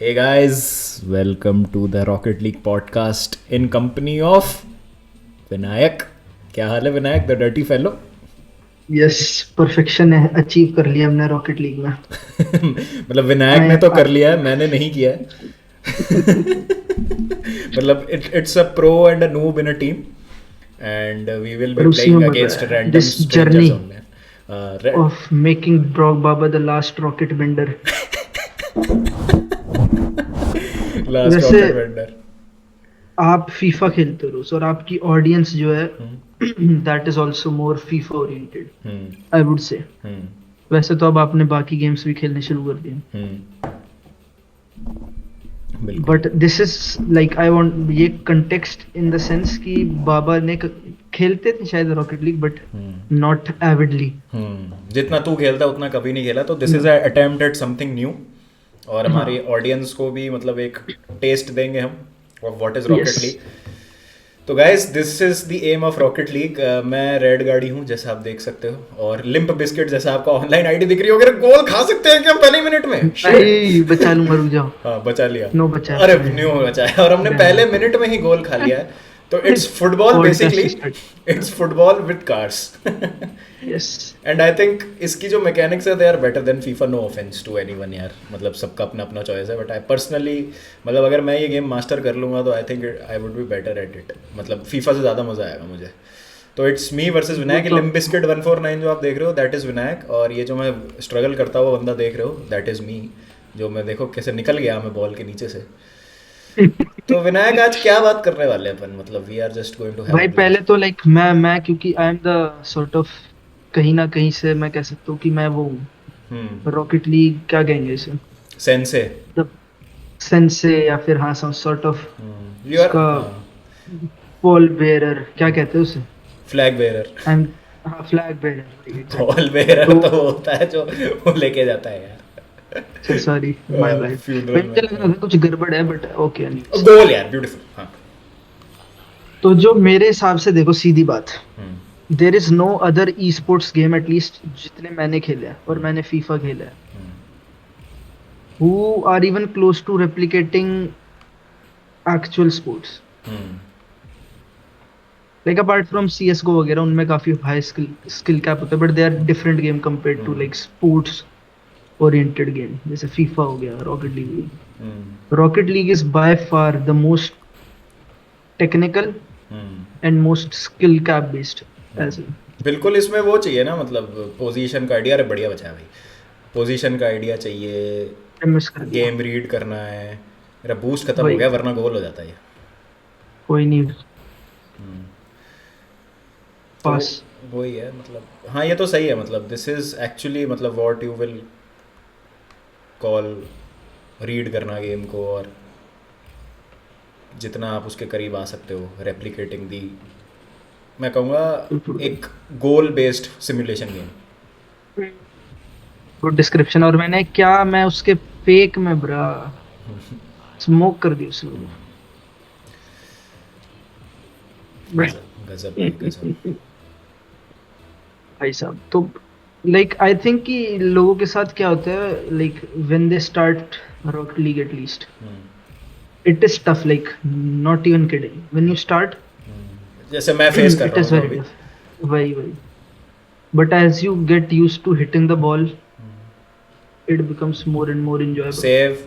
Hey guys, welcome to the Rocket League podcast in company of Vinayak. क्या हाल है Vinayak, the dirty fellow? Yes, perfection है achieve कर लिया हमने रॉकेट लीग में। मतलब विनायक आई ने तो आई कर लिया है, मैंने नहीं किया है. मतलब it's a pro and a noob in a team and we will be पर उसी प्लेइंग में मजा अगेंस्ट है, random this strangers journey only. Of making ब्रॉक बाबा the last rocket bender. Last वैसे रॉकेट वेंडर. आप फीफा खेलते हो रोज और आपकी ऑडियंस जो है that is also more FIFA oriented, hmm. I would say. Hmm. वैसे तो अब आपने बाकी गेम्स भी खेलने शुरू कर दिए, हम्म. बिल्कुल. But this is like I want ये कंटेक्स्ट इन द सेंस कि बाबा ने खेलते थे शायद rocket league but not avidly. जितना तू खेलता है उतना कभी नहीं खेला, तो this is attempt at something new. और हमारी हाँ, ऑडियंस को भी मतलब एक टेस्ट देंगे हम of what is yes. Rocket league. तो guys this is the aim of rocket league. मैं रेड गाड़ी हूँ जैसा आप देख सकते हो, और लिम्प बिस्किट जैसा आपका ऑनलाइन आईडी दिख रही होगी. गोल खा सकते हैं क्या हम पहले मिनट में? शिट. नहीं, बचा लूंगा, रुक जाओ। हाँ, बचा लिया. नो बचा अरे है। न्यू बचाया, और हमने पहले मिनट में ही गोल खा लिया है. तो it's football basically. Podcast start. It's football with cars. Yes. And I think इसकी जो मैकेनिक्स है they are better than FIFA. No offence to anyone यार, मतलब सबका अपना अपना चॉइस है, बट आई पर्सनली मतलब अगर मैं ये गेम मास्टर कर लूँगा तो I think I would be better at it. मतलब फीफा से ज़्यादा मज़ा आएगा मुझे. तो इट्स मी वर्सेस वो विनायक. तो लिम्प बिस्किट 149 जो आप देख रहे हो दैट इज़ विनायक, और ये जो मैं स्ट्रगल करता हुआ बंदा देख रहे हो दैट इज़ मी. जो मैं देखो कैसे निकल गया मैं बॉल के नीचे से. तो विनायक आज क्या बात करने वाले हैं अपन? मतलब we are just going to have a भाई पहले ब्लास्ट. तो लाइक मैं क्योंकि I am the sort of, कहीं ना कहीं से मैं कह सकता हूँ कि मैं वो हम्म. रॉकेट लीग क्या कहेंगे इसे, सेंसे. द सेंसे या फिर हाँ सॉर्ट ऑफ यू आर. उसका बॉल बेयरर क्या कहते हैं उसे। Flag bearer. आई एम, हाँ flag bearer ball exactly. Bearer तो तो वो होता है जो वो लेके जाता है सर सॉरी, माय यार बैड भाई, फ्यूनरल मुझे में. लग रहा था कुछ गड़बड़ है बट ओके एनीवेज। गोल यार ब्यूटीफुल. हाँ. तो जो मेरे हिसाब से देखो सीधी बात, hmm. There is no other e sports game at least जितने मैंने खेले हैं और हम्म. मैंने फीफा खेला है, hmm. Who are even close to replicating actual sports. Hmm. Like apart from CS:GO वगैरह, उनमें काफी हाई स्किल स्किल कैप होता है but they are different game compared to hmm. Like sports oriented game जैसे FIFA हो गया, rocket league हुई। Hmm. Rocket league is by far the most technical hmm. And most skill cap based as बिल्कुल. इसमें वो चाहिए ना, मतलब पोजीशन का आइडिया. अरे बढ़िया बचा है भाई. पोजीशन का आइडिया चाहिए. मिस कर दिया। गेम रीड करना है. मेरा बूस्ट खत्म हो वही, गया वरना गोल हो जाता है ये. कोई नहीं, तो पास। वही है मतलब. हाँ ये तो सही है. मतलब दिस इज एक्चुअली मतलब what you will call read करना गेम को, और जितना आप उसके करीब आ सकते हो रेप्लिकेटिंग दी, मैं कहूँगा एक गोल based simulation game. Good description. और मैंने क्या, मैं उसके फेक में ब्रा स्मोक कर दी उसने। बट गजब गजब भाई गजब. भाई साहब तो लाइक आई थिंक कि लोगों के साथ क्या होता है, like when they start rocket league at least it is tough, like not even kidding, when you start जैसे मैं फेस कर इट रहा इज हूँ जो वेरी अभी. टफ। वही वही, but as you get used to hitting the ball it becomes more and more enjoyable। Save.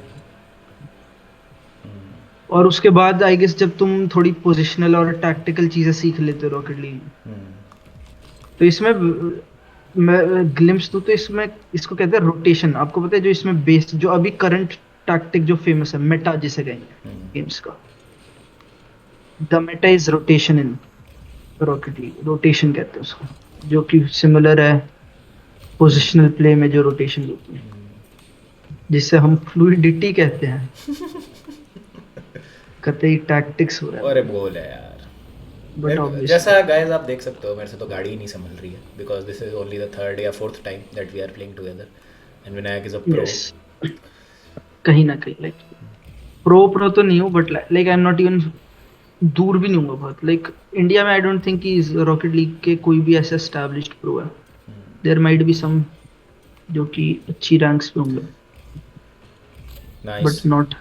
और उसके बाद आई गेस जब तुम थोड़ी पोजिशनल और टैक्टिकल चीजें सीख लेते हो रॉकेट लीग, तो इसमें मैं ग्लिम्स दूं तो इसमें इसको कहते हैं रोटेशन। आपको पता है जो इसमें बेस, जो अभी करंट टैक्टिक जो फेमस है, मेटा जिसे कहेंगे गेम्स का, the Meta is rotation in rocket league. Rotation कहते हैं उसको, जो कि सिमिलर है पोजिशनल प्ले में जो रोटेशन होती है, जिसे हम फ्लूइडिटी कहते हैं। कहते ही टैक्टिक्स हो रहा अरे है, बोल है यार. बट ऑब्वियसली जैसा गाइस आप देख सकते हो मेरे से तो गाड़ी ही नहीं संभल रही है, because this is only the third या fourth time that we are playing together, and Vinayak is a pro. Yes, कहीं ना कहीं लाइक प्रो प्रो तो नहीं हूँ but like I am not even, दूर भी नहीं हूँ बहुत। लाइक इंडिया में आई डोंट थिंक कि रॉकेट लीग के कोई भी ऐसे एस्टैब्लिश्ड प्रो है। देयर माइट बी सम जो कि अच्छी रैंक्स पे होंगे। Nice. but not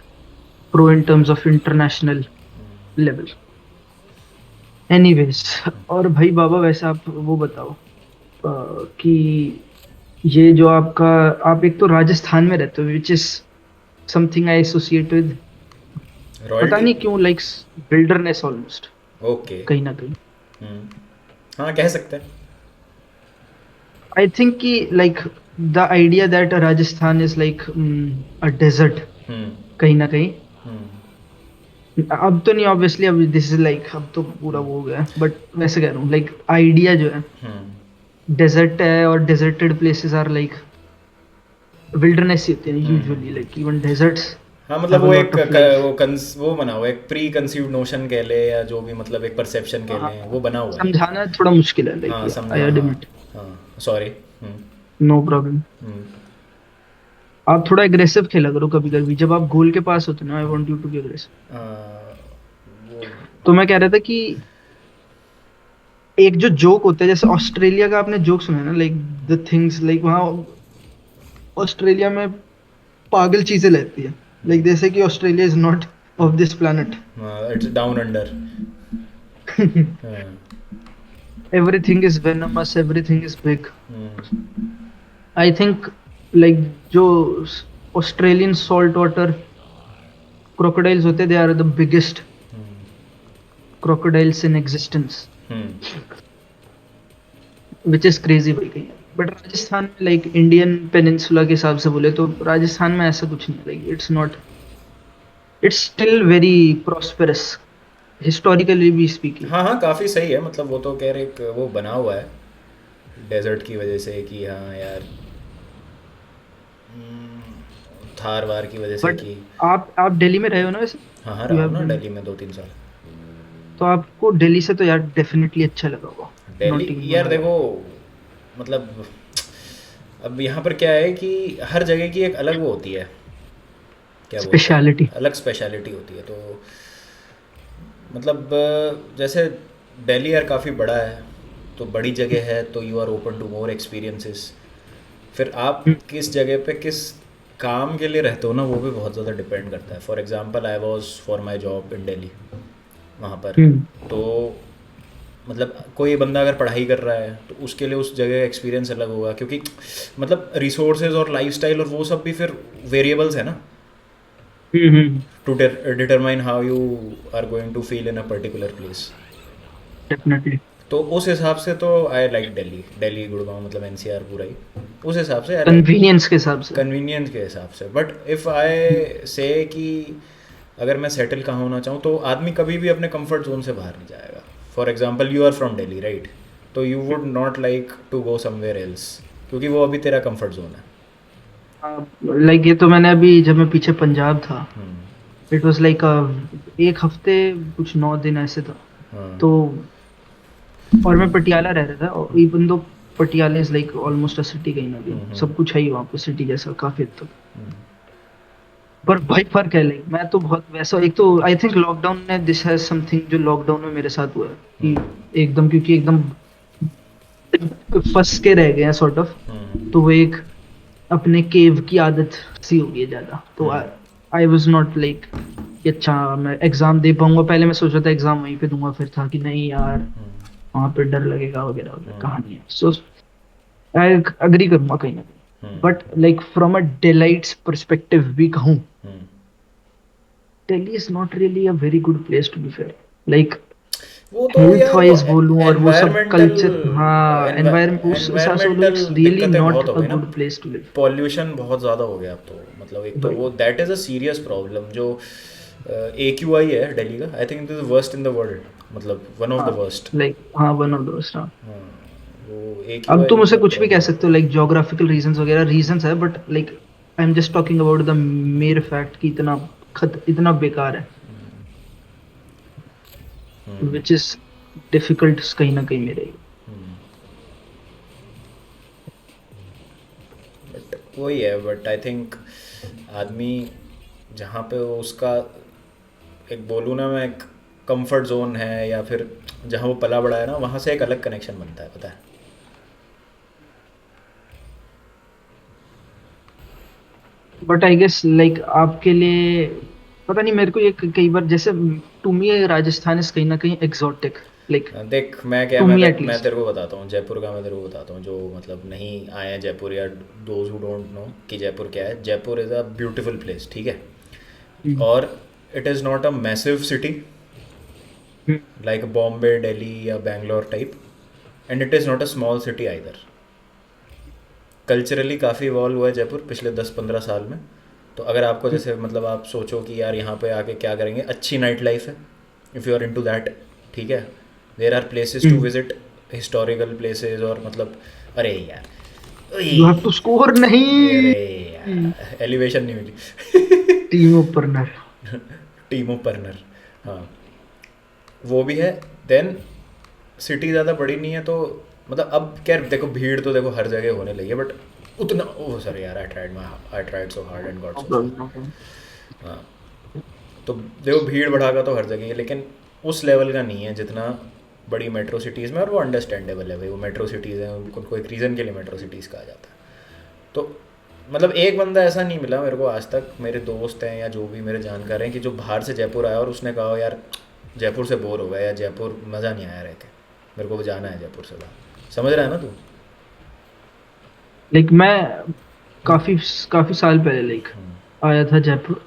pro in terms of international level. Anyways, और भाई बाबा वैसे आप वो बताओ कि ये जो आपका, आप एक तो राजस्थान में रहते हो which is something I associate with, पता रॉयल्टी. नहीं क्यों, लाइक विल्डरनेस ऑलमोस्ट, ओके. कहीं ना कहीं। हाँ कह सकते हैं. आई थिंक कि like the idea that Rajasthan is like a desert, hmm. कहीं ना कहीं। हम्म. अब तो नहीं ऑब्वियसली, अब दिस इज लाइक अब तो पूरा वो हो गया, बट वैसे कह रहा हूँ लाइक आइडिया जो है हम्म. डेजर्ट है, और deserted places are like wilderness ही होते हैं usually, hmm. Like even deserts हाँ मतलब हैव अ वो एक लॉट ऑफ लाइफ। वो बना हुआ है, एक प्री कंसीव्ड नोशन कह ले या जो भी, मतलब एक परसेप्शन कह हाँ, लें, वो बना हुआ है. समझाना थोड़ा मुश्किल है, लाइक हाँ आई समझा, हाँ. एडमिट। हाँ sorry. Hmm. No problem. Hmm. आप थोड़ा एग्रेसिव खेला करो कभी कभी, जब आप गोल के पास होते हो ना, I want you to be aggressive. वो. तो मैं कह रहा था कि एक जो जोक होता है, जैसे ऑस्ट्रेलिया का आपने जोक सुना है ना, लाइक द थिंग्स लाइक वहाँ ऑस्ट्रेलिया में पागल चीजें रहती है, लाइक जैसे कि Australia is not of this planet. It's down under. हाँ. Everything is venomous, everything is big. Hmm. I think like जो ऑस्ट्रेलियन सॉल्ट वाटर क्रोकोडाइल्स होते, they are the biggest crocodiles in existence, hmm. which is crazy भाई कहीं। But Rajasthan में like Indian peninsula के हिसाब से बोले तो राजस्थान में ऐसा कुछ नहीं, like it's not, it's still very prosperous historically भी स्पीकिंग। हाँ हाँ काफ़ी सही है, मतलब वो तो कह रहे एक वो बना हुआ है डेजर्ट की वजह से कि हाँ यार, थार वार की वजह से बट कि. आप दिल्ली में रहे हो ना वैसे? हाँ हाँ यू रहा हूँ हैव ना बीन, दिल्ली में 2-3 साल. तो आपको दिल्ली से तो यार डेफिनेटली अच्छा लगा होगा, दिल्ली नॉट इवन यार गोना लाई। देखो, मतलब अब यहाँ पर क्या है कि हर जगह की एक अलग वो होती है, क्या बोलते हैं, स्पेशलिटी। अलग स्पेशलिटी होती है. तो मतलब जैसे दिल्ली यार काफ़ी बड़ा है, तो बड़ी जगह है तो you are open to more experiences. फिर आप किस जगह पे किस काम के लिए रहते हो ना, वो भी बहुत ज़्यादा डिपेंड करता है. For example I was for my job in Delhi, वहाँ पर. तो मतलब कोई बंदा अगर पढ़ाई कर रहा है तो उसके लिए उस जगह का एक्सपीरियंस अलग होगा, क्योंकि मतलब रिसोर्सेज और लाइफस्टाइल और वो सब भी फिर वेरिएबल्स है ना, to determine how you are going to feel in a particular place. Definitely. तो उस हिसाब से तो आई लाइक दिल्ली. दिल्ली गुड़गांव मतलब एनसीआर पूरा ही उस हिसाब से आई लाइक. कन्वीनियंस के हिसाब से। कन्वीनियंस के हिसाब से. बट इफ़ आई से कि अगर मैं सेटल कहाँ होना चाहूँ, तो आदमी कभी भी अपने कंफर्ट जोन से बाहर नहीं जाएगा. For example you are from Delhi right, तो you would not like to go somewhere else, क्योंकि वो अभी तेरा कंफर्ट जोन है. लाइक ये तो मैंने अभी, जब मैं पीछे पंजाब था, हम्म. इट वाज लाइक एक हफ्ते कुछ 9 दिन ऐसे था। हाँ. तो और मैं पटियाला रह रहा था, और even though Patiala is like almost a city, कहीं ना कहीं सब कुछ है ही वहाँ पे सिटी जैसा काफी हद तक। पर भाई फर्क है, लाइक मैं तो बहुत वैसा, एक तो आई थिंक लॉकडाउन ने, दिस हैज समथिंग जो लॉकडाउन में मेरे साथ हुआ है कि एकदम, क्योंकि एकदम फंस के रह गए हैं सॉर्ट ऑफ। तो वो एक अपने केव की आदत सी हो गई है ज्यादा, तो आई वाज नॉट लाइक कि अच्छा मैं एग्जाम दे पाऊंगा। पहले मैं सोच रहा था एग्जाम वहीं पे दूंगा, फिर था कि नहीं यार वहां पे डर लगेगा वगैरह वगैरह, कहानी है। सो आई अग्री करूंगा कहीं ना कहीं, but like from a Delhiite's perspective भी कहूँ, Delhi is not really a very good place to be fair, like वो तो हेल्थ यार वो वाइज बोलूं और वो सब एनवायरमेंटल कल्चर, हाँ एनवायरमेंट, उस हिसाब से बोलूं एनवायरमेंटल इट्स रियली दिक्कतें नॉट बहुत हो अ गई ना. Good place to live. Pollution बहुत ज़्यादा हो गया अब तो, मतलब एक तो भाई वो that is a serious problem. जो AQI है दिल्ली का, आई think it is worst in the world, मतलब वन ऑफ द हाँ, वर्स्ट. लाइक हाँ वन ऑफ दोस्त, हाँ। हाँ. वो अब AQI तुम उसे बहुत कुछ भी कह प्रॉब्लम है. सकते हो, लाइक ज्योग्राफिकल रीजंस वगैरह रीजंस है, but like I am just talking about the mayor fact कि इतना इतना बेकार है, विच इज डिफिकल्ट कहीं ना कहीं मेरे लिए। बट वही है. बट आई थिंक आदमी जहाँ पे वो उसका एक बोलूँ ना मैं, एक कंफर्ट जोन है, या फिर जहाँ वो पला बड़ा है ना, वहाँ से एक अलग कनेक्शन बनता है, पता है. बट आई गेस लाइक आपके लिए पता नहीं, मेरे को ये कई बार जैसे टू मी राजस्थान इज कहीं ना कहीं एक्सोटिक, लाइक देख मैं क्या टू मैं मी तेरे, मैं एटलीस्ट। तेरे को बताता हूँ जयपुर का, मैं तेरे को बताता हूँ जो मतलब नहीं आए हैं जयपुर, या दोज हु डोंट नो कि जयपुर क्या है। Jaipur is a beautiful place, ठीक है। और it is not a massive city like Bombay, Delhi या Bangalore type, and it is not a small city either. Culturally काफ़ी इवॉल्व हुआ है जयपुर पिछले 10-15 साल में। तो अगर आपको जैसे मतलब आप सोचो कि यार यहाँ पे आके क्या करेंगे, अच्छी नाइट लाइफ है if you are into that, ठीक है। There are places to visit, historical places, और मतलब अरे यार, ओए, यू हैव टू स्कोर नहीं। अरे यार एलिवेशन नहीं मिली। Team opener. टीमो पर्नर, हाँ वो भी है। देन सिटी ज़्यादा बड़ी नहीं है, तो मतलब अब क्या देखो, भीड़ तो देखो हर जगह होने लगी है, बट उतना ओ सॉरी यार, I tried so hard and got no so far. Problem, no problem. हाँ, तो देखो भीड़ भड़ाका तो हर जगह है, लेकिन उस लेवल का नहीं है जितना बड़ी मेट्रो सिटीज़ में। और वो अंडरस्टैंडेबल है भाई, वो मेट्रो सिटीज़ हैं, उनको एक रीज़न के लिए मेट्रो सिटीज़ कहा जाता है। तो मतलब एक बंदा ऐसा नहीं मिला मेरे को आज तक, मेरे दोस्त हैं या जो भी मेरे जानकार हैं, कि जो बाहर से जयपुर आया और उसने कहा यार जयपुर से बोर हो गया, या जयपुर मज़ा नहीं आया रह के, मेरे को जाना है जयपुर से बाहर। समझ रहा है ना तू? लाइक मैं काफी काफी साल पहले लाइक आया था जयपुर।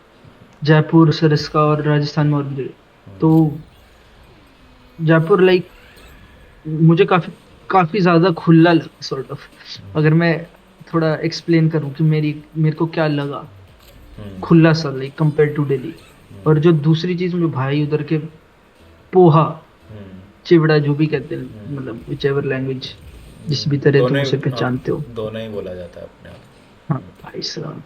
जयपुर सरिस्का और राजस्थान में और भी जगह। तो जयपुर लाइक मुझे काफी काफी ज्यादा खुला लगा सॉर्ट ऑफ। अगर मैं थोड़ा एक्सप्लेन करूं कि मेरे को क्या लगा, खुला सा लाइक कंपेयर टू दिल्ली। और जो दूसरी चीज मुझे भाई उधर के पोहा, चिवड़ा जो भी कहते हैं, मतलब विच एवर लैंग्वेज, जिस भी तरह तुम दोनों उसे ही, हाँ, पहचानते हो। दोनों ही बोला जाता है अपने आप। हाँ भाई साहब,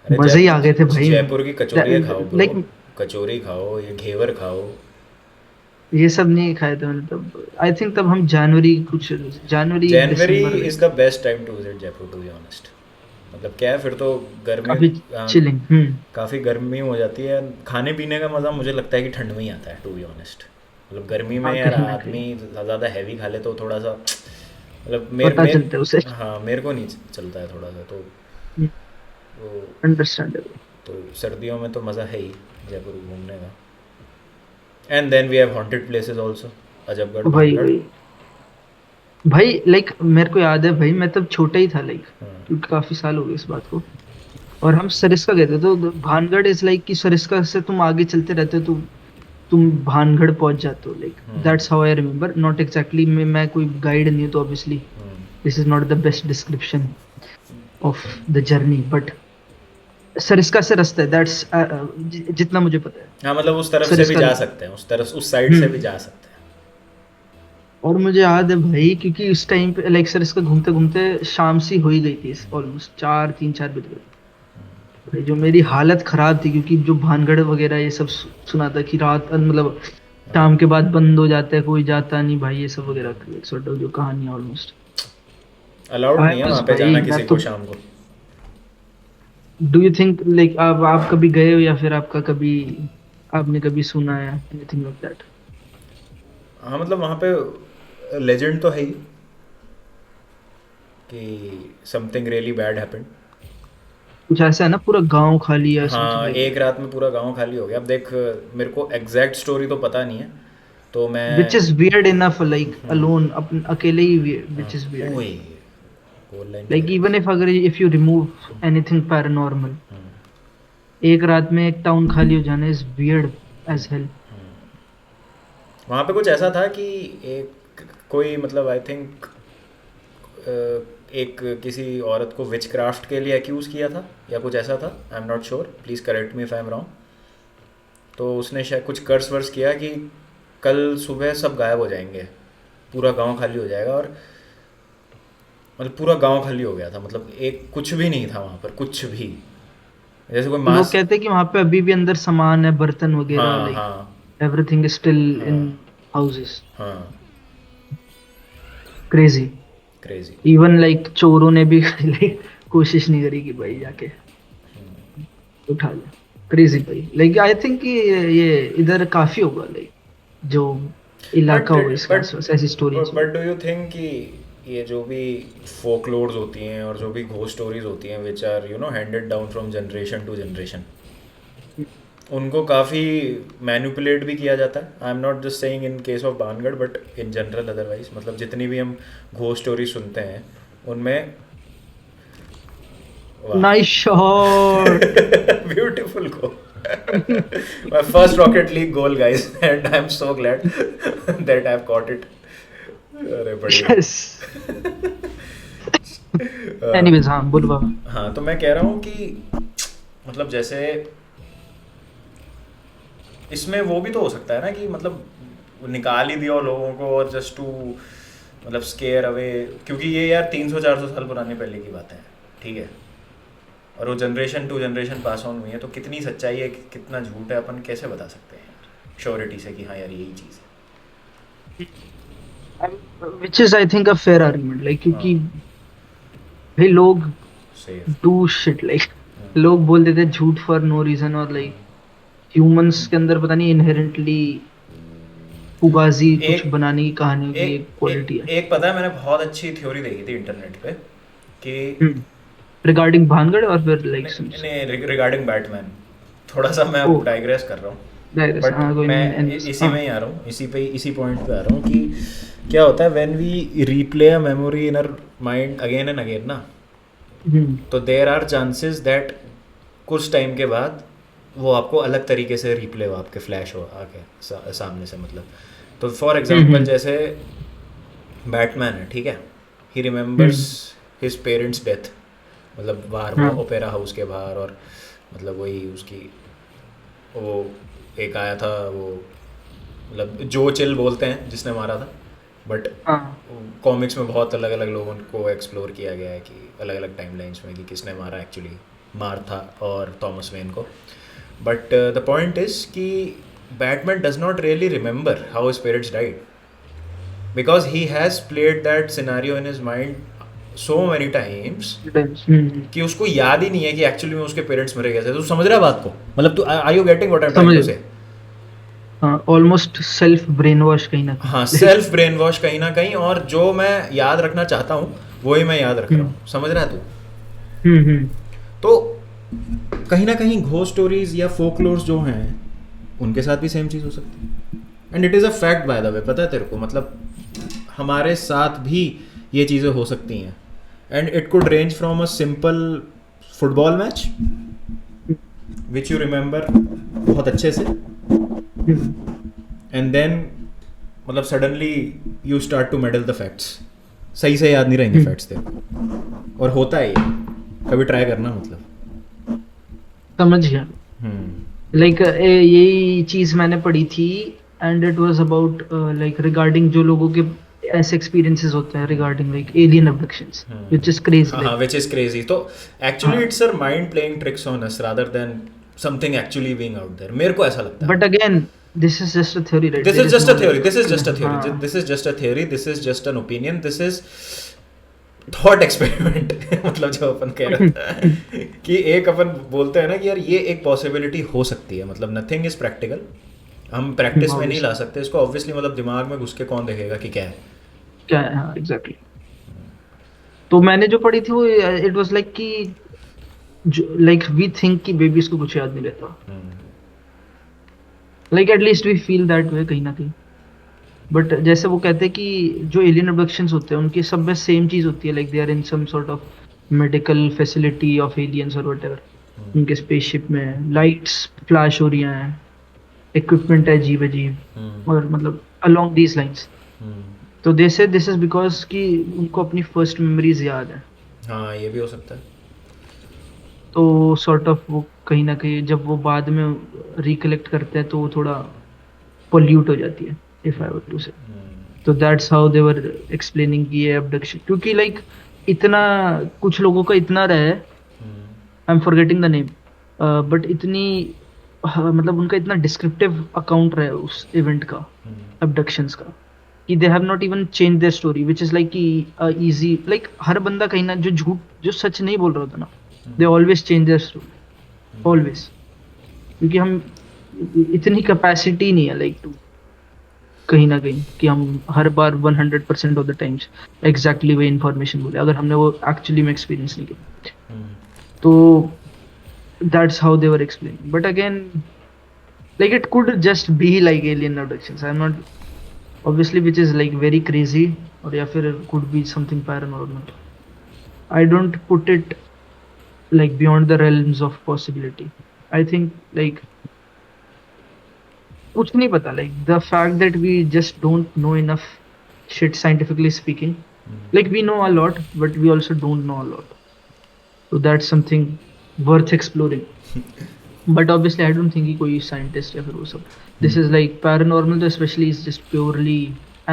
अरे मजे ही आ गए थे भाई। जयपुर की कचौरियाँ खाओ ब्रो, लाइक कचौरी खाओ, ये घेवर खाओ। ये सब नहीं खाए थे मैंने तब, आई थिंक तब हम जनवरी कुछ, January January December is like the best time to visit Jaipur to be honest. मतलब क्या है, फिर तो गर्मी, काफी चिलिंग। काफ़ी गर्मी हो जाती है। खाने पीने का मज़ा मुझे लगता है कि ठंड में ही आता है टू बी ऑनेस्ट। मतलब गर्मी में हाँ यार कहीं ना आदमी कहीं ज़्यादा हैवी खा ले तो थोड़ा सा मतलब पता चलता है उसे। हाँ मेरे को नहीं चलता है थोड़ा सा, तो अंडरस्टैंडेबल। तो सर्दियों में तो मज़ा है ही जयपुर घूमने का। And then we have haunted places also, Ajabgarh, भाई भानगढ़। भाई भाई लाइक मेरे को याद है भाई, मैं तब छोटा ही था लाइक, हाँ, क्योंकि काफी साल हो गए इस बात को। और हम सरिस्का गए थे, तो भानगढ़ इज लाइक कि सरिस्का से तुम आगे चलते रहते हो तो तुम भानगढ़ पहुंच जाते हो, like that's how I remember. Not exactly, मैं कोई गाइड नहीं हूं तो obviously this is not the best description of the journey, but Sariska से रास्ता है, दैट्स जितना मुझे पता है। हाँ मतलब उस तरफ से भी सरिस्का जा लेक। सकते हैं, उस तरफ उस साइड से भी हम्म। जा सकते हैं। और मुझे याद है भाई, क्योंकि उस टाइम पे लाइक सरिस्का घूमते घूमते शाम सी हो ही गई थी, ऑलमोस्ट 4, 3, 4 बज गए। भाई जो मेरी हालत खराब थी, क्योंकि जो भानगढ़ वगैरह ये सब सुना था कि रात मतलब शाम के बाद बंद हो जाता है, कोई जाता नहीं भाई, ये सब वगैरह सॉर्ट ऑफ जो कहानी ऑलमोस्ट। अलाउड आई नहीं है वाज वहाँ पे भाई जाना मैं किसी तो, को शाम को। डू यू थिंक लाइक आप कभी गए हो, या फिर आपका कभी आपने कभी सुना है एनीथिंग लाइक दैट? हाँ मतलब वहाँ पे लेजेंड तो है ही कि समथिंग रियली बैड हैपेंड। कुछ ऐसा है ना, पूरा गांव खाली है समथिंग हाँ लाइक एक दैट, रात में पूरा गांव खाली हो गया। अब देख मेरे को एग्जैक्ट स्टोरी तो पता नहीं है, तो विच मैं is weird enough like alone, अपन अकेले ही, हाँ, विच इज वियर्ड। ओए गोल लाइन लाइक किधर इवन गई? इफ अगर if you remove anything paranormal, एक रात में एक टाउन खाली हो जाना इज वियर्ड एज हेल। वहाँ पे कुछ ऐसा था कि एक कोई मतलब आई थिंक एक किसी औरत को विच क्राफ्ट के लिए एक्यूज़ किया था या कुछ ऐसा था। आई am not sure, please correct me if I am wrong. तो उसने शायद कुछ कर्स वर्स किया कि कल सुबह सब गायब हो जाएंगे, पूरा गांव खाली हो जाएगा। और मतलब पूरा गांव खाली हो गया था, मतलब एक कुछ भी नहीं था वहाँ पर, कुछ भी, जैसे कोई लोग मास। कहते हैं कि वहां पे अभी भी अंदर सामान है, बर्तन वगैरह, हाँ लाइक हाँ एवरीथिंग इज स्टिल इन हाँ हाउसेस। हाँ, क्रेजी। क्रेजी। इवन लाइक चोरों ने भी like, कोशिश नहीं करी कि भाई जाके उठा ले। क्रेजी भाई, लाइक आई थिंक कि ये इधर काफी होगा, लाइक जो बट इलाका होगा इसके बट आसपास ऐसी stories. But do you think कि ये जो भी फोकलोर्स होती हैं और जो भी घोस्ट स्टोरीज होती हैं which are handed down from generation to generation, उनको काफ़ी मैनिपुलेट भी किया जाता है. I am not just saying in case of Bhangarh but in general otherwise. मतलब जितनी भी हम घोस्ट स्टोरी सुनते हैं उनमें nice shot. Beautiful go. My first Rocket League goal, guys, and I'm so glad that I've caught it. अरे बढ़िया. Yes. Anyways हाँ बोलो बाबा. हाँ, तो मैं कह रहा हूँ कि मतलब जैसे इसमें वो भी तो हो सकता है ना कि मतलब निकाल ही दिया लोगों को और जस्ट टू मतलब स्केयर अवे, क्योंकि ये यार 300-400 साल पुरानी पहले की बात है, ठीक है, और वो generation to generation pass on हुई है. तो कितनी सच्चाई है कितना झूठ है अपन कैसे बता सकते हैं श्योरिटी से कि हाँ यार यही चीज़ है. Which is I think a fair argument, like क्योंकि भाई लोग सेफ. डू शिट, लाइक लोग बोल देते हैं झूठ फॉर नो रीजन, और लाइक ह्यूमंस के अंदर पता नहीं इनहेरेंटली फुगाजी कुछ एक बनाने की कहानी की एक क्वालिटी है. एक पता है मैंने बहुत अच्छी थ्योरी देखी थी इंटरनेट पे कि रिगार्डिंग भानगढ़ और फिर लाइक रिगार्डिंग बैटमैन. थोड़ा सा मैं Oh. डाइग्रेस कर रहा हूँ Digress, बट हाँ, कोई मैं नहीं, इसी में ही आ रहा हूँ, इसी पॉइंट पे आ रहा हूँ कि क्या होता है when we replay a memory in our mind again and again ना, तो देयर आर चांसेस दैट कुछ टाइम के बाद वो आपको अलग तरीके से रिप्ले हो, आपके फ्लैश हो आके सामने से. मतलब तो फॉर एग्जांपल जैसे बैटमैन है, ठीक है, he remembers his parents death, मतलब बाहर वो ओपेरा हाउस के बाहर, और मतलब वही उसकी वो एक आया था वो मतलब जो चिल बोलते हैं जिसने मारा था, बट कॉमिक्स में बहुत अलग अलग लोगों को एक्सप्लोर किया गया है कि अलग अलग टाइमलाइंस में कि किसने मारा एक्चुअली, मार्था और थॉमस वेन को. बट द पॉइंट इज कि Batman does not really remember how his parents died because he has played that scenario in his mind so many times कि उसको याद ही नहीं है कि एक्चुअली में उसके पेरेंट्स मरे कैसे. तो समझ रहा है बात को, मतलब तू are you getting what I am trying to say. Almost self brainwash कहीं ना कहीं. हाँ, सेल्फ ब्रेन वॉश कहीं ना कहीं, और जो मैं याद रखना चाहता हूँ वही मैं याद रख रहा हूँ. समझ रहा है तू. तो कहीं ना कहीं घोस्ट स्टोरीज या फोकलोर्स जो हैं उनके साथ भी सेम चीज़ हो सकती है. And it is a fact by the way, पता है तेरे को, मतलब हमारे साथ भी ये चीज़ें हो सकती हैं. And it could range from a simple football match which you remember बहुत अच्छे से, एंड देन मतलब suddenly you start to meddle the facts. सही से याद नहीं रहेंगे फैक्ट्स तेरे को, और होता है ये. कभी ट्राई करना, मतलब समझ गया. लाइक यही चीज मैंने पढ़ी थी, and it was about like regarding जो लोगों के ऐसे एक्सपीरियंसेस होते हैं regarding like alien abductions, which is crazy. हाँ, व्हिच इज क्रेजी. तो actually it's our mind playing tricks on us rather than something actually being out there. मेरे को ऐसा लगता है. But again this is just a theory, right? This is just a theory. This is just a theory. This is just a theory. This is just an opinion. This is thought experiment. मतलब जो अपन कह रहे हैं कि एक अपन बोलते हैं ना कि यार ये एक पॉसिबिलिटी हो सकती है. मतलब नथिंग इज प्रैक्टिकल. हम प्रैक्टिस में नहीं ला सकते इसको ऑब्वियसली. मतलब दिमाग में घुस के कौन देखेगा कि क्या है. हाँ, एग्जैक्टली. तो मैंने जो पढ़ी थी वो इट वाज लाइक कि लाइक वी थिंक कि बेबीज को कुछ याद नहीं रहता, like at least we feel that वे कहीं ना कहीं. बट जैसे वो कहते हैं कि जो एलियन अबडक्शंस होते हैं उनकी सब में सेम चीज होती है, like they are in some sort of medical facility of aliens और व्हाटएवर. उनके स्पेसशिप में लाइट्स फ्लैश हो रही हैं, इक्विपमेंट है अजीब अजीब, और मतलब अलोंग दीज लाइंस. तो दे से दिस इज बिकॉज कि उनको अपनी फर्स्ट मेमोरीज याद है. हाँ, ये भी हो सकता है. तो सॉर्ट ऑफ वो कहीं ना कहीं जब वो बाद में रिकलेक्ट करते हैं तो वो थोड़ा पोल्यूट हो जाती है, इफ आई वर टू से. तो that's how they were explaining कि ये अबडक्शन, क्योंकि लाइक इतना कुछ लोगों का इतना रहा है, I am forgetting the name, but इतनी मतलब उनका इतना डिस्क्रिप्टिव अकाउंट रहा है उस इवेंट का, अबडक्शंस का, कि they have not even change their story, which is like कि इजी, लाइक हर बंदा कहीं ना जो झूठ जो सच नहीं बोल रहा होता ना, they always change their story, always. क्योंकि हम इतनी कैपेसिटी नहीं है लाइक टू कहीं ना कहीं कि हम हर बार 100% ऑफ द टाइम्स एग्जैक्टली वही इंफॉर्मेशन बोले अगर हमने वो एक्चुअली में एक्सपीरियंस नहीं किया तो that's how they were explaining but again like it could just be like alien abductions I'm not obviously which is like very crazy or या फिर it could be something paranormal I don't put it like beyond the realms of possibility I think like कुछ नहीं पता like the fact that we just don't know enough shit scientifically speaking like we know a lot but we also don't know a lot so that's something worth exploring but obviously I don't think कि कोई scientist या फिर वो सब this is like paranormal तो especially is just purely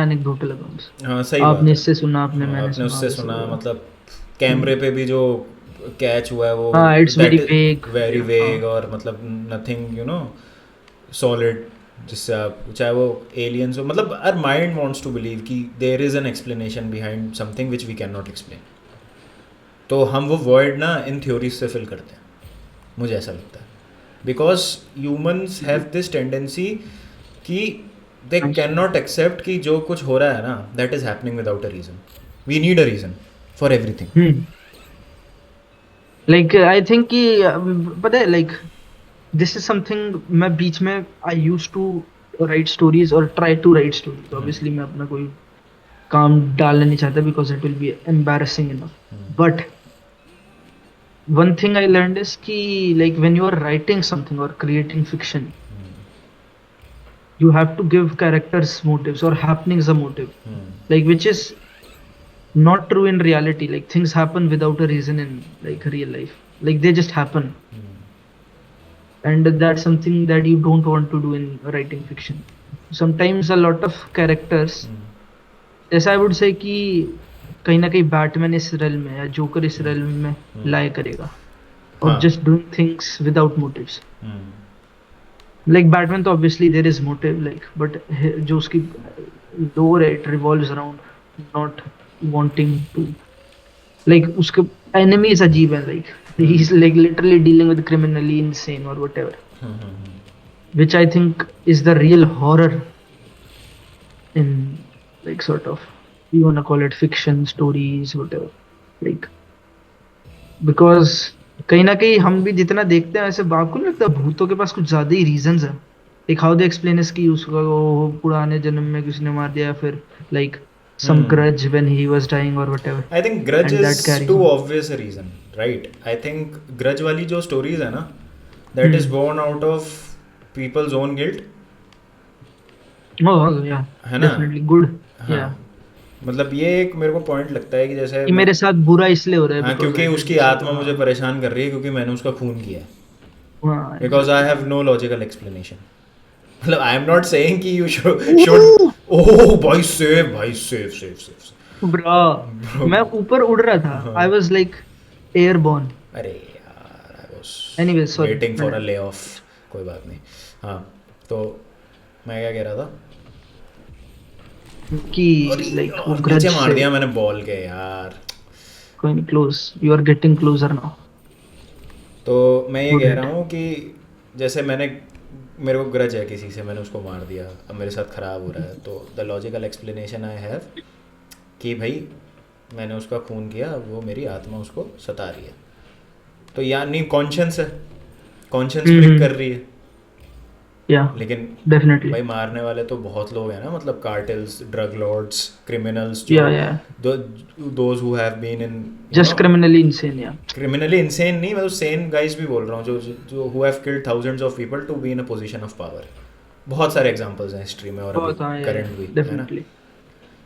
anecdotal accounts हाँ सही बात आपने है। इससे सुना आपने हाँ, मैंने आपने सुना उससे वैसे सुना वगैरह मतलब कैमरे पे भी जो कैच हुआ है वो हाँ it's very vague वेरी हाँ वेग और मतलब नथिंग यू नो सॉलिड जिससे आप चाहे वो एलियंस हो मतलब our mind wants to believe कि there is an explanation behind something which we can not explain तो हम वो वर्ड ना इन थ्योरीज से फिल करते हैं मुझे ऐसा लगता है because humans have this tendency कि दे कैन नॉट एक्सेप्ट कि जो कुछ हो रहा है ना that is happening without a reason we need a reason for everything like I think कि पता है like this is something मैं बीच में I used to write stories or try to write stories obviously मैं अपना कोई काम डालना नहीं चाहता because it will be embarrassing enough but one thing I learned is कि like when you are writing something or creating fiction you have to give characters motives or happenings a motive like which is not true in reality like things happen without a reason in like real life like they just happen and that's something that you don't want to do in writing fiction sometimes a lot of characters जैसे आई would से कि कहीं ना कहीं Batman इस rail में या joker इस रेल में लाया करेगा और just doing things without motives like Batman तो obviously there is motive like but जो उसकी लोर है it revolves around not wanting to like उसके एनिमीज अजीब है like he is like literally dealing with criminally insane और whatever which I think is the real horror in like sort of you want to call it fiction stories whatever like because कहीं ना कहीं हम भी जितना देखते हैं वैसे आपको नहीं लगता भूतों के पास कुछ ज्यादा ही रीजंस है like how they explain is कि उसका वो पुराने जन्म में किसी ने मार दिया फिर like some grudge when he was dying or whatever I think grudge and is that carries too on. obvious a reason, right? I think grudge वाली जो stories है ना, that is born out of people's own guilt. oh yeah है ना? definitely good हाँ yeah मतलब ये एक मेरे को पॉइंट लगता है कि जैसे कि मेरे साथ बुरा इसलिए हो रहा है हाँ because क्योंकि I did उसकी this. आत्मा मुझे परेशान कर रही है क्योंकि मैंने उसका खून किया है हाँ because I have no logical explanation मतलब आई एम नॉट सेइंग कि यू शुड ओह भाई सेव ब्रो मैं ऊपर उड़ रहा था आई वाज लाइक एयरबोर्न अरे यार I was anyway sorry waiting for a lay off कोई बात नहीं हाँ तो मैं क्या कह रहा था कि लाइक वो ग्रज नीचे मार से दिया मैंने बॉल के यार कोई नहीं close you are getting closer now तो मैं ये कह रहा हूँ कि जैसे मेरे को ग्रज है किसी से मैंने उसको मार दिया अब मेरे साथ ख़राब हो रहा है तो the logical explanation I have कि भाई मैंने उसका खून किया अब वो मेरी आत्मा उसको सता रही है तो यार नहीं कॉन्शियंस है कॉन्शियंस ब्रेक कर रही है या लेकिन डेफिनेटली भाई मारने वाले तो बहुत लोग हैं ना मतलब कार्टेल्स ड्रग लॉर्ड्स क्रिमिनल्स या those who have been in just criminally insane या क्रिमिनली इनसेन नहीं मैं तो सेन गाइज भी बोल रहा हूँ जो who have killed thousands of people to be in a position of power बहुत सारे एग्जांपल्स हैं हिस्ट्री में और अभी करंट भी है ना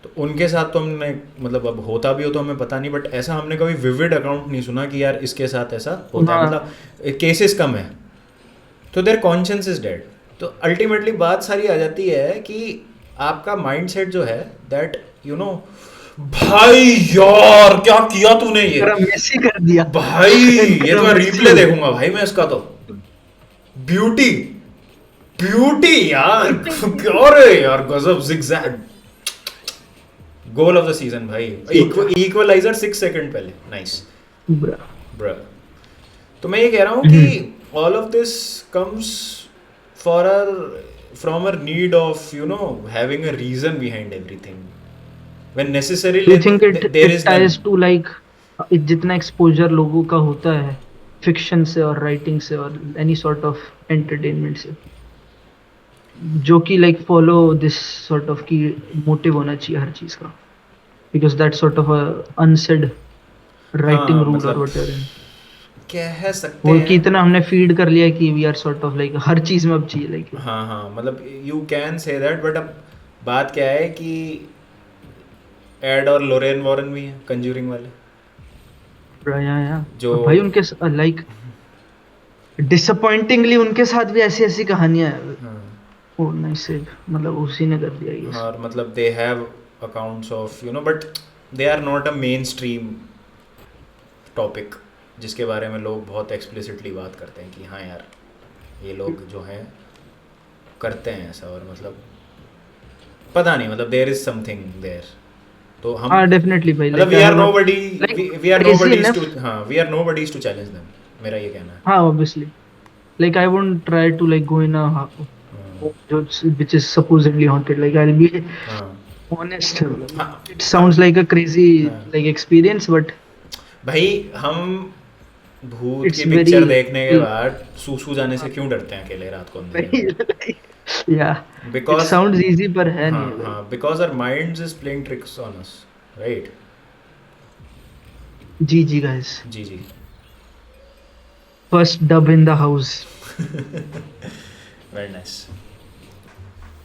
तो उनके साथ तो हमने मतलब अब होता भी हो तो हमें पता नहीं बट ऐसा हमने कभी विविड अकाउंट नहीं सुना कि यार इसके साथ ऐसा होता है मतलब केसेस कम है तो देयर कॉन्शियंस इज डेड तो अल्टीमेटली बात सारी आ जाती है कि आपका माइंडसेट जो है दैट यू नो भाई यार क्या किया तूने ये मेसी कर दिया भाई ये तो मैं रिप्ले देखूंगा भाई मैं इसका तो ब्यूटी यार अरे यार गजब zigzag goal of the season भाई इक्वलाइजर 6 सेकंड पहले नाइस ब्रो तो मैं ये कह रहा हूँ कि all of this comes for our from a need of having a reason behind everything, when necessarily Do you think there it is none. ties to like जितना exposure लोगों का होता है फिक्शन से और राइटिंग से और एनी सॉर्ट ऑफ एंटरटेनमेंट से, जो कि like follow this sort of की मोटिव होना चाहिए हर चीज का, because that sort of unsaid writing हाँ रूल और मतलब व्हाटएवर, कह सकते वो कि हैं। इतना हमने फीड कर लिया कि we are sort of like हर चीज में अब चाहिए लाइक हाँ हाँ मतलब you can say that, but अब बात क्या है कि एड और लोरेन वॉरन भी हैं कंजूरिंग वाले, या जो भाई उनके लाइक डिसअपॉइंटिंगली उनके साथ भी ऐसी ऐसी कहानियां हैं। हाँ वो नहीं से मतलब उसी ने कर दिया ये। हाँ, और मतलब they have accounts of but they are not a mainstream topic जिसके बारे में लोग बहुत एक्सप्लिसिटली बात करते हैं कि हाँ यार ये लोग जो हैं करते हैं ऐसा, और मतलब पता नहीं, मतलब देयर इज समथिंग देयर। तो हम हाँ डेफिनेटली भाई मतलब like I have not we are crazy nobodies enough. To, हाँ we are nobodies to challenge them, मेरा ये कहना है। हाँ obviously like I won't try to like go in a जो which is supposedly haunted, like I'll be हाँ honest, हाँ it हाँ sounds like a crazy हाँ like experience but भाई हम भूत it's की पिक्चर देखने के very बाद सूसू जाने से क्यों डरते हैं अकेले रात को अंधेरे में? very yeah, it because sounds easy पर है हाँ नहीं भाई। हाँ because our minds is playing tricks on us, right? जी जी guys, जी जी। first dub in the house। Very nice.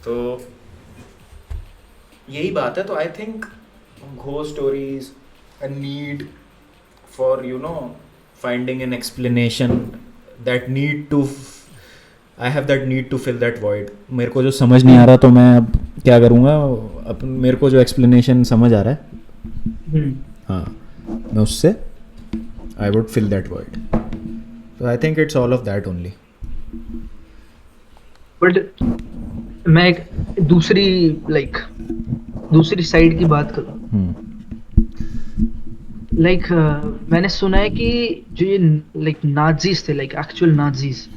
तो यही बात है। तो I think ghost stories a need for finding an explanation, that need to I have that need to fill that void। मेरे को जो समझ नहीं आ रहा तो मैं अब क्या करूँगा, मेरे को जो explanation समझ आ रहा है हाँ मैं उससे I would fill that void। So I think it's all of that only। But मैं एक दूसरी लाइक दूसरी साइड की बात करूँ, लाइक मैंने सुना है कि जो ये लाइक नाजीज थे, like actual Nazis,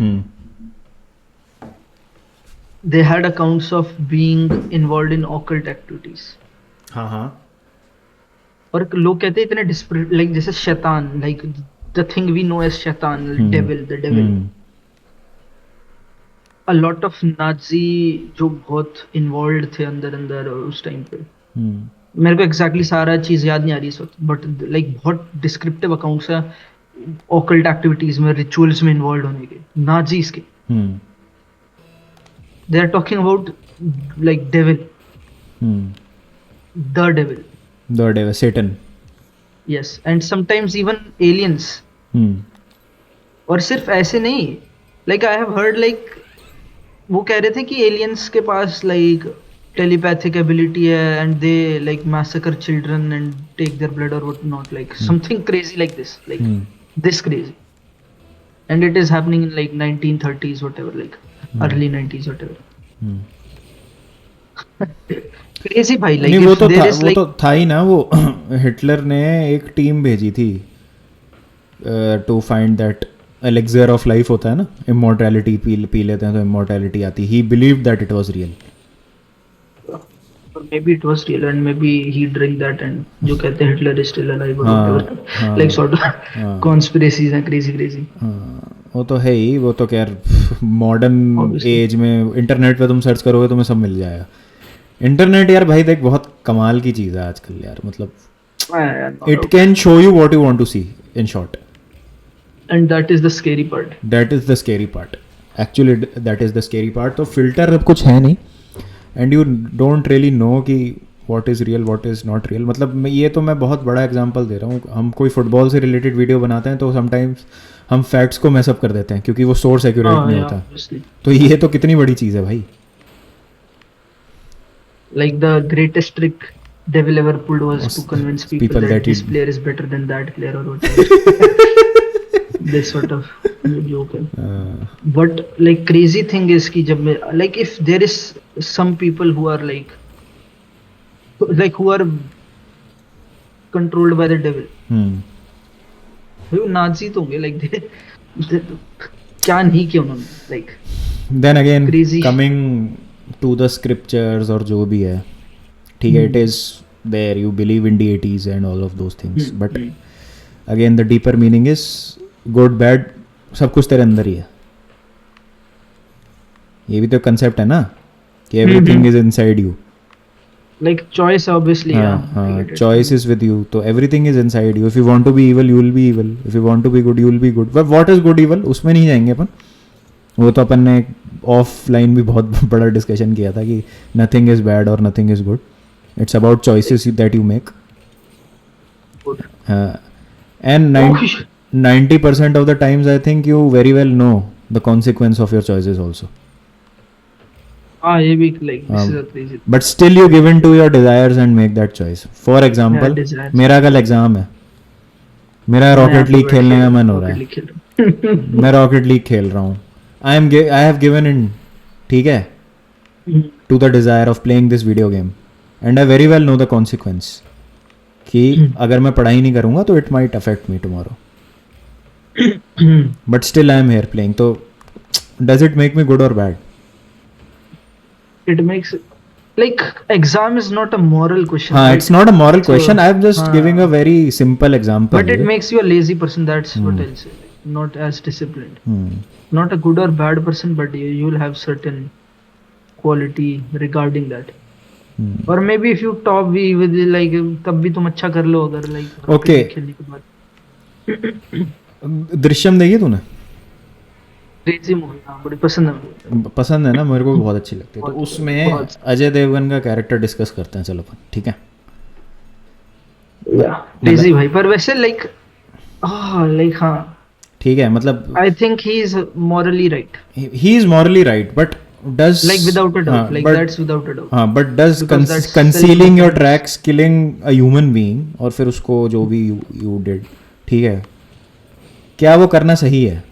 they had accounts of being involved in occult activities। हाँ हाँ और लोग कहते हैं इतने डिस्परेट, लाइक जैसे शैतान, like the thing we know as शैतान, devil, the devil. A lot of Nazi जो बहुत इन्वॉल्व थे अंदर अंदर उस टाइम पे, मेरे को एग्जैक्टली सारा चीज याद नहीं आ रही इस वक्त, बट लाइक बहुत डिस्क्रिप्टिव अकाउंट्स है ऑकल्ट एक्टिविटीज में, रिचुअल्स में इन्वॉल्व होने के, नाजीज के। They are talking about like devil, the devil, Satan। Yes, and sometimes even aliens. और सिर्फ ऐसे नहीं, like I have heard like वो कह रहे थे कि एलियंस के पास लाइक टेलीपैथिक एबिलिटी है and they like massacre children and take their blood और what not, like something crazy like this crazy, and it is happening in like 1930s whatever, like early 90s whatever. Crazy भाई, नहीं like वो if तो there था, is वो like तो था ही ना वो हिटलर ने एक टीम भेजी थी to find that elixir of life होता है ना, इमॉर्टैलिटी पी लेते हैं तो इमॉर्टैलिटी आती। ही believed that it was real. maybe it was real and maybe he drank that and जो कहते हैं Hitler is still alive or हाँ whatever, like sort of conspiracies हैं crazy। वो तो है ही, वो तो यार मॉडर्न Obviously। एज में इंटरनेट पे तुम सर्च करोगे तुम्हें सब मिल जाएगा। इंटरनेट यार भाई देख बहुत कमाल की चीज़ है आजकल यार, मतलब it can show you what you want to see in short, and that is the scary part। That is the scary part, actually that is the scary part. तो फिल्टर अब कुछ है नहीं and you don't really know कि what is real what is not real. मतलब ये तो मैं बहुत बड़ा एग्जांपल दे रहा हूँ, हम कोई फुटबॉल से रिलेटेड वीडियो बनाते हैं तो समटाइम्स हम फैक्ट्स को मैसअप कर देते हैं क्योंकि वो सोर्स एक्यूरेट नहीं होता। तो ये तो कितनी बड़ी चीज़ है भाई। like the greatest trick devil ever pulled was to convince people that this player is better than that player or whatever। this sort of joke है। but like crazy thing is कि जब मैं like if there is some people who are like who are controlled by the devil, वो Nazi तो होंगे, like they क्या नहीं किया उन्होंने, like then again Crazy. Coming to the scriptures और जो भी है, ठीक है, it is there, you believe in deities and all of those things, but again the deeper meaning is good bad सब कुछ तेरे अंदर ही है. ये भी तो कंसेप्ट है ना कि everything is inside you. Like choice, obviously. Yeah. I हाँ, get it. choice is with you, तो everything is inside you. If you want to be evil, you will be evil. If you want to be good, you will be good. But what is good evil? उसमें नहीं जाएंगे अपन. वो तो अपन ने offline भी बहुत बड़ा डिस्कशन किया था कि nothing is bad or nothing is good. It's about choices that you make. Good. And Oh, 90% of the times I think you very well know the consequence of your choices also. हाँ, ये भी like this is a crazy. But still you give in to your desires and make that choice. For example, Yeah, desires. मेरा कल exam है, मेरा rocket league खेलने का मन हो रहा Rocket है, League खेल मैं रॉकेट लीग खेल रहा हूँ. आई हैव गिवन इन, ठीक है, to the desire of playing this video game, and I very well know the consequence कि अगर मैं पढ़ाई नहीं करूँगा तो it might affect me tomorrow, but still I am here playing. तो does it make me good और bad? It makes like exam is not a moral question. हाँ, right? it's not a moral So, question. I'm just हाँ. giving a very simple example. But it makes you a lazy person. That's what I'll say. Not as disciplined. Hmm. Not a good or bad person, but you'll have certain quality regarding that. Or maybe if you top भी with like तब भी तुम अच्छा कर लो अगर like Okay. खेलने के बाद. दृश्यम देखी तूने? Crazy movie, हाँ, बड़ी पसंद है मुझे. पसंद है ना, मेरे को भी बहुत अच्छी लगती है. तो उसमें बहुत. अजय देवगन का कैरेक्टर डिस्कस करते हैं, चलो अपन, ठीक है. Crazy भाई, पर वैसे like हाँ, ठीक है, मतलब I think he is morally right. he is morally right, but does Like without a doubt, हाँ, like but, that's without a doubt. हाँ, but does Because that's concealing your self-defense. tracks, killing a human being और फिर उसको जो भी you did, ठीक है, क्या वो करना सही है?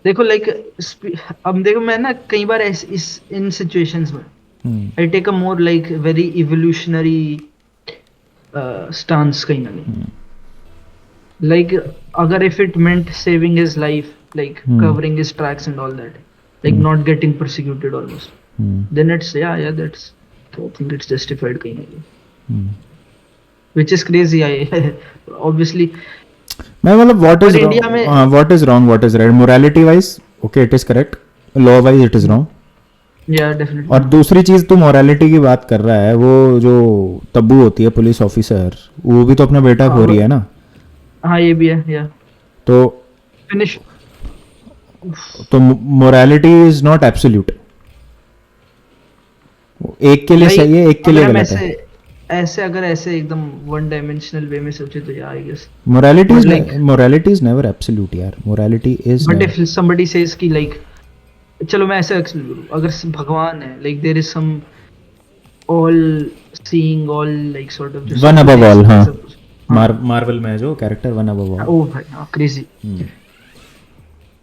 देखो लाइक अब देखो मैं ना कई बार इस इन सिचुएशंस में I take a more like very evolutionary stance कहीं ना कहीं. लाइक अगर if it meant saving his life, like covering his tracks and all that, like not getting persecuted almost, then it's या that's, I think it's justified कहीं ना कहीं. Which is crazy. I obviously मैं मतलब what is India में what is wrong, what is right, morality wise okay it is correct, law wise it is wrong. या definitely. और दूसरी चीज तू मोरालिटी की बात कर रहा है, वो जो तब्बू होती है पुलिस ऑफिसर, वो भी तो अपना बेटा खो रही है ना. हाँ ये भी है. या तो फिनिश. तो मोरालिटी इज नॉट एब्सोल्यूट. एक के लिए सही है, एक के लिए गलत है. ऐसे अगर ऐसे एकदम वन डायमेंशनल वे में सोचे तो या I guess morality is never absolute यार. Morality is, but if somebody says कि लाइक, चलो मैं ऐसे एक्सप्लेन करूं, अगर भगवान है, like there is some all seeing, all like sort of one above all. हां, मार्वल में जो कैरेक्टर वन अबव ऑल. ओ भाई हां, क्रेजी.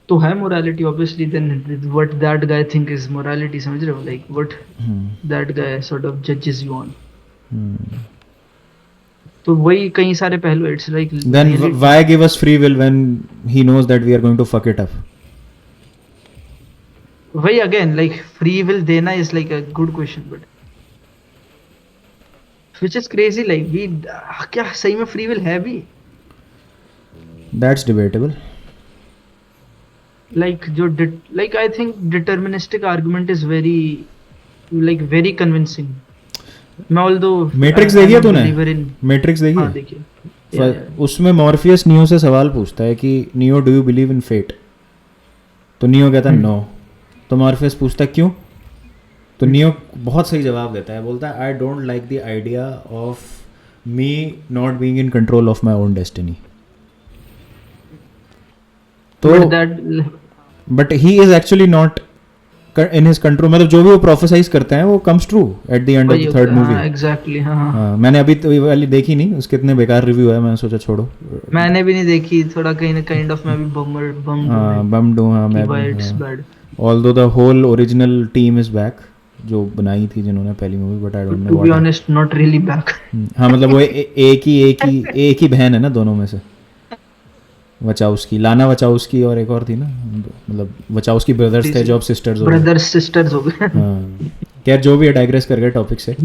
तो है morality obviously. Then what that guy think is morality, समझ रहे हो, like what that guy sort of जजेस यू ऑन. तो वही कई सारे पहलू. It's like then why give us free will when he knows that we are going to fuck it up. वही अगेन लाइक फ्री विल देना is like a good question, but which is crazy. Like we क्या सही में free will है भी? That's debatable. Like जो like I think deterministic argument is very like very convincing. मैं although matrix देखिए तूने? मैट्रिक्स देखिए? हाँ देखिए. उसमें मॉर्फियस नियो से सवाल पूछता है कि Neo do you believe in fate, तो नियो कहता है नो. तो मॉर्फियस पूछता है क्यों, तो नियो बहुत सही जवाब देता है, बोलता है I don't like the idea of me not being in control of my own destiny. तो but he is actually not in his control. मतलब जो भी वो प्रोफेसाइज करते हैं वो comes true at the end of the third movie. Exactly. हाँ, मैंने अभी तो वाली देखी नहीं, उसके इतने बेकार रिव्यू है, मैंने सोचा छोड़ो. मैंने भी नहीं देखी. थोड़ा काइंड ऑफ मैं भी बम्ड हूँ. हाँ मैं भी. Although the whole original team is back, जो बनाई थी जिन्होंने पहली movie, but I don't know. To be honest, not really back. हाँ मतलब वो एक ही बहन है ना दोनों में से. वचाउस्की, लाना वचाउस्की और एक और थी ना, मतलब वचाउस्की ब्रदर्स थे जो अब सिस्टर्स हो गए। ब्रदर्स सिस्टर्स हो गए। हाँ, खैर जो भी है, डाइग्रेस कर गए टॉपिक से।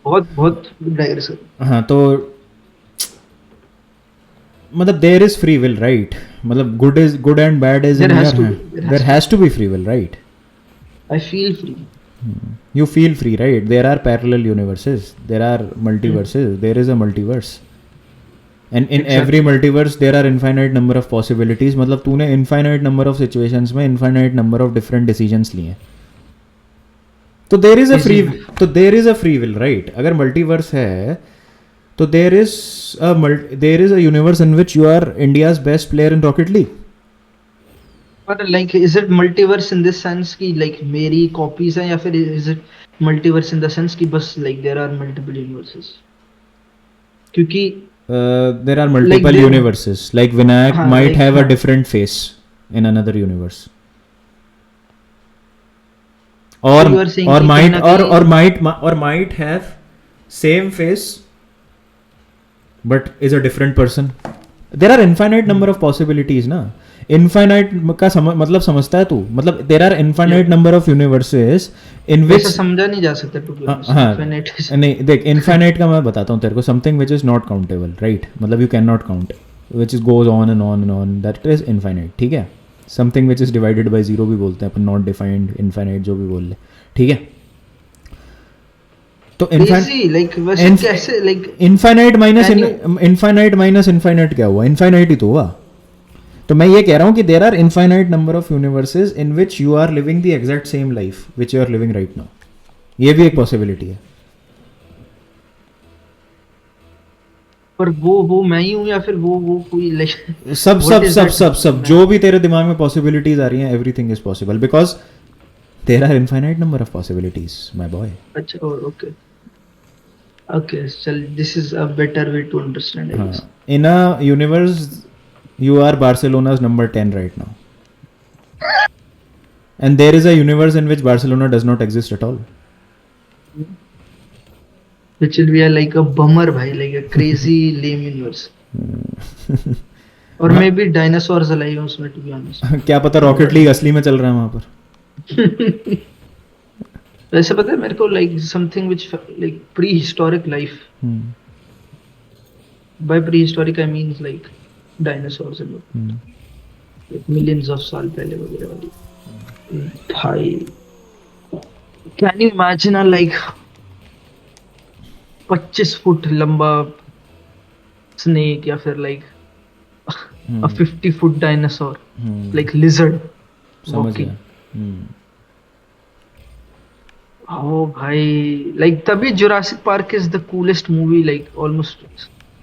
बहुत बहुत डाइग्रेस। हाँ तो मतलब there is free will, right? मतलब good and bad is in There has your to hand, be. There has to be free will, right? I feel free. You feel free, right? There are parallel universes, there are multiverses, there is a multiverse, and in every multiverse there are infinite number of possibilities. मतलब तूने infinite number of situations में infinite number of different decisions लिए हैं, तो there is a free, तो there is a free will, right? अगर multiverse है तो there is a universe in which you are India's best player in Rocket League. But like, is it multiverse in this sense कि like मेरी copies हैं, या फिर is it multiverse in the sense कि बस like there are multiple universes? क्योंकि There are multiple there- universes. Like Vinayak हाँ, might like, have a हाँ. different face in another universe. Or So you are saying or कि might कहीं ना कहीं- or might have same face but is a different person. There are infinite number of possibilities ना. Infinite का मतलब समझता है तू? मतलब there are infinite number of universes in which वैसे समझा नहीं जा सकता to be honest. हाँ Infinite is- नहीं देख, इनफाइनाइट का मैं बताता हूँ तेरे को, something which is not countable, right? मतलब you can not count, which is goes on and on and on, that is infinite, ठीक है? Something which is divided by zero भी बोलते हैं अपन, नॉट डिफाइंड, इनफाइनाइट जो भी बोल ले, ठीक है? तो Crazy, like वैसे कैसे like infinite minus Can infinite minus infinite क्या हुआ? इनफाइनाइट ही तो हुआ। तो मैं ये कह रहा हूँ कि there are infinite number of universes in which you are living the exact same life which you are living right now. ये भी एक पॉसिबिलिटी है। पर वो मैं ही हूँ, या फिर वो कोई like सब what सब is सब that? सब सब जो भी तेरे दिमाग में पॉसिबिलिटीज आ रही हैं, everything is possible because there are infinite number of possibilities my boy. अच्छा, okay. Okay, चल, this is a better way to understand, I guess. In a universe you are Barcelona's number 10 right now, and there is a universe in which Barcelona does not exist at all. Which will be like a bummer, bhai, like a crazy lame universe. और maybe dinosaurs alive हैं उसमें, to be honest. क्या पता rocket league असली में चल रहा है वहां पर। वैसे पता है मेरे को, like something which like prehistoric life. By prehistoric I mean like dinosaurs and like millions of साल पहले वगैरह वाली। भाई, can you imagine a like 25 foot लंबा snake, या फिर like a 50 foot dinosaur, like lizard समझ walking. गया। Oh भाई, like तभी Jurassic Park is the coolest movie, like almost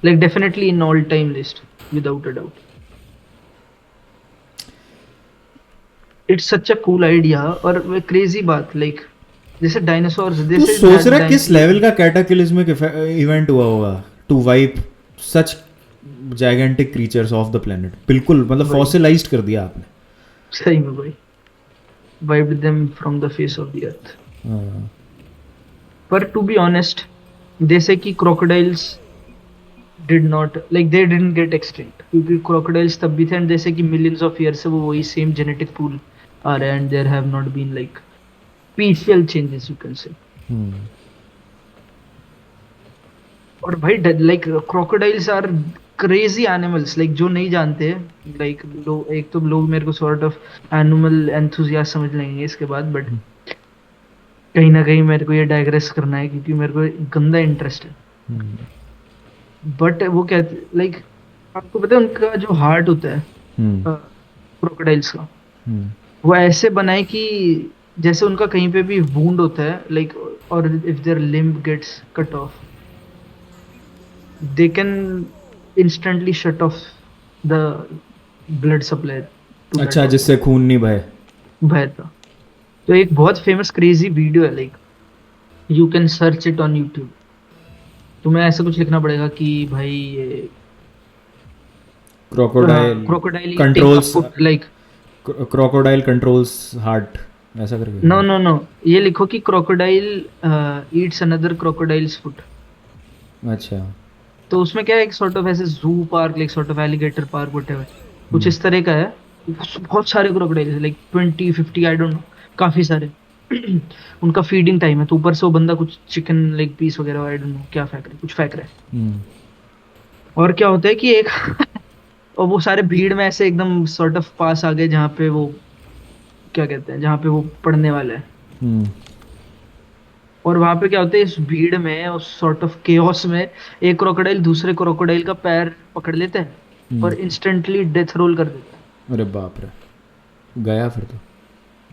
like definitely in all time list without a doubt. It's such a cool idea, और वो crazy बात, like जैसे dinosaurs, तू सोच रहा है किस लेवल का कैटाक्लिज्मिक इवेंट हुआ होगा to wipe such gigantic creatures of the planet. बिल्कुल, मतलब फॉसिलाइज्ड कर दिया आपने। सही में भाई, wiped them from the face of the earth. पर to be honest, जैसे कि crocodiles did not, like they didn't get extinct, क्योंकि crocodiles तब भी थे, and जैसे कि millions of years से वो वही same genetic pool आ रहे हैं, and there have not been like special changes, you can say. और भाई like crocodiles are crazy animals, like जो नहीं जानते, like एक तो लोग मेरे को sort of animal enthusiast समझ लेंगे इसके बाद, but कहीं ना कहीं मेरे को ये डाइग्रेस करना है क्योंकि मेरे को गंदा इंटरेस्ट है। बट वो कहते लाइक, आपको पता है उनका जो हार्ट होता है क्रोकोडाइल्स का, वो ऐसे बनाए कि जैसे उनका कहीं पे भी वुंड होता है, लाइक, और if their limb gets cut off, they can instantly shut off the blood supply. अच्छा, जिससे खून नहीं बहता। तो एक बहुत फेमस क्रेजी वीडियो है, like you can search it on YouTube. तुम्हें ऐसा कुछ लिखना पड़ेगा कि भाई ये crocodile controls, like crocodile controls heart, ऐसा करके। नो नो नो, ये लिखो कि crocodile eats another crocodile's food. अच्छा, तो उसमें क्या है, एक सॉर्ट ऑफ ऐसे zoo park, like sort of alligator park whatever, कुछ इस तरह का है। बहुत सारे crocodile, like 20-50, I don't no, काफी सारे। उनका फीडिंग टाइम है, तो ऊपर से वो बंदा कुछ चिकन लेग पीस वगैरह, आई डोंट नो क्या फेंक रहा है, कुछ फेंक रहा है। हम्म। और क्या होता है कि एक और वो सारे भीड़ में ऐसे एकदम सॉर्ट ऑफ पास आ गए जहाँ पे वो, क्या कहते हैं, जहाँ पे वो पढ़ने वाला है। हम्म। और वहां पे क्या होता है, इस भीड़ में, उस सॉर्ट ऑफ केओस में, एक क्रोकोडाइल दूसरे क्रोकोडाइल का पैर पकड़ लेता है हम्म। और इंस्टेंटली डेथ रोल कर देता है। अरे बाप रे, गया फिर तो।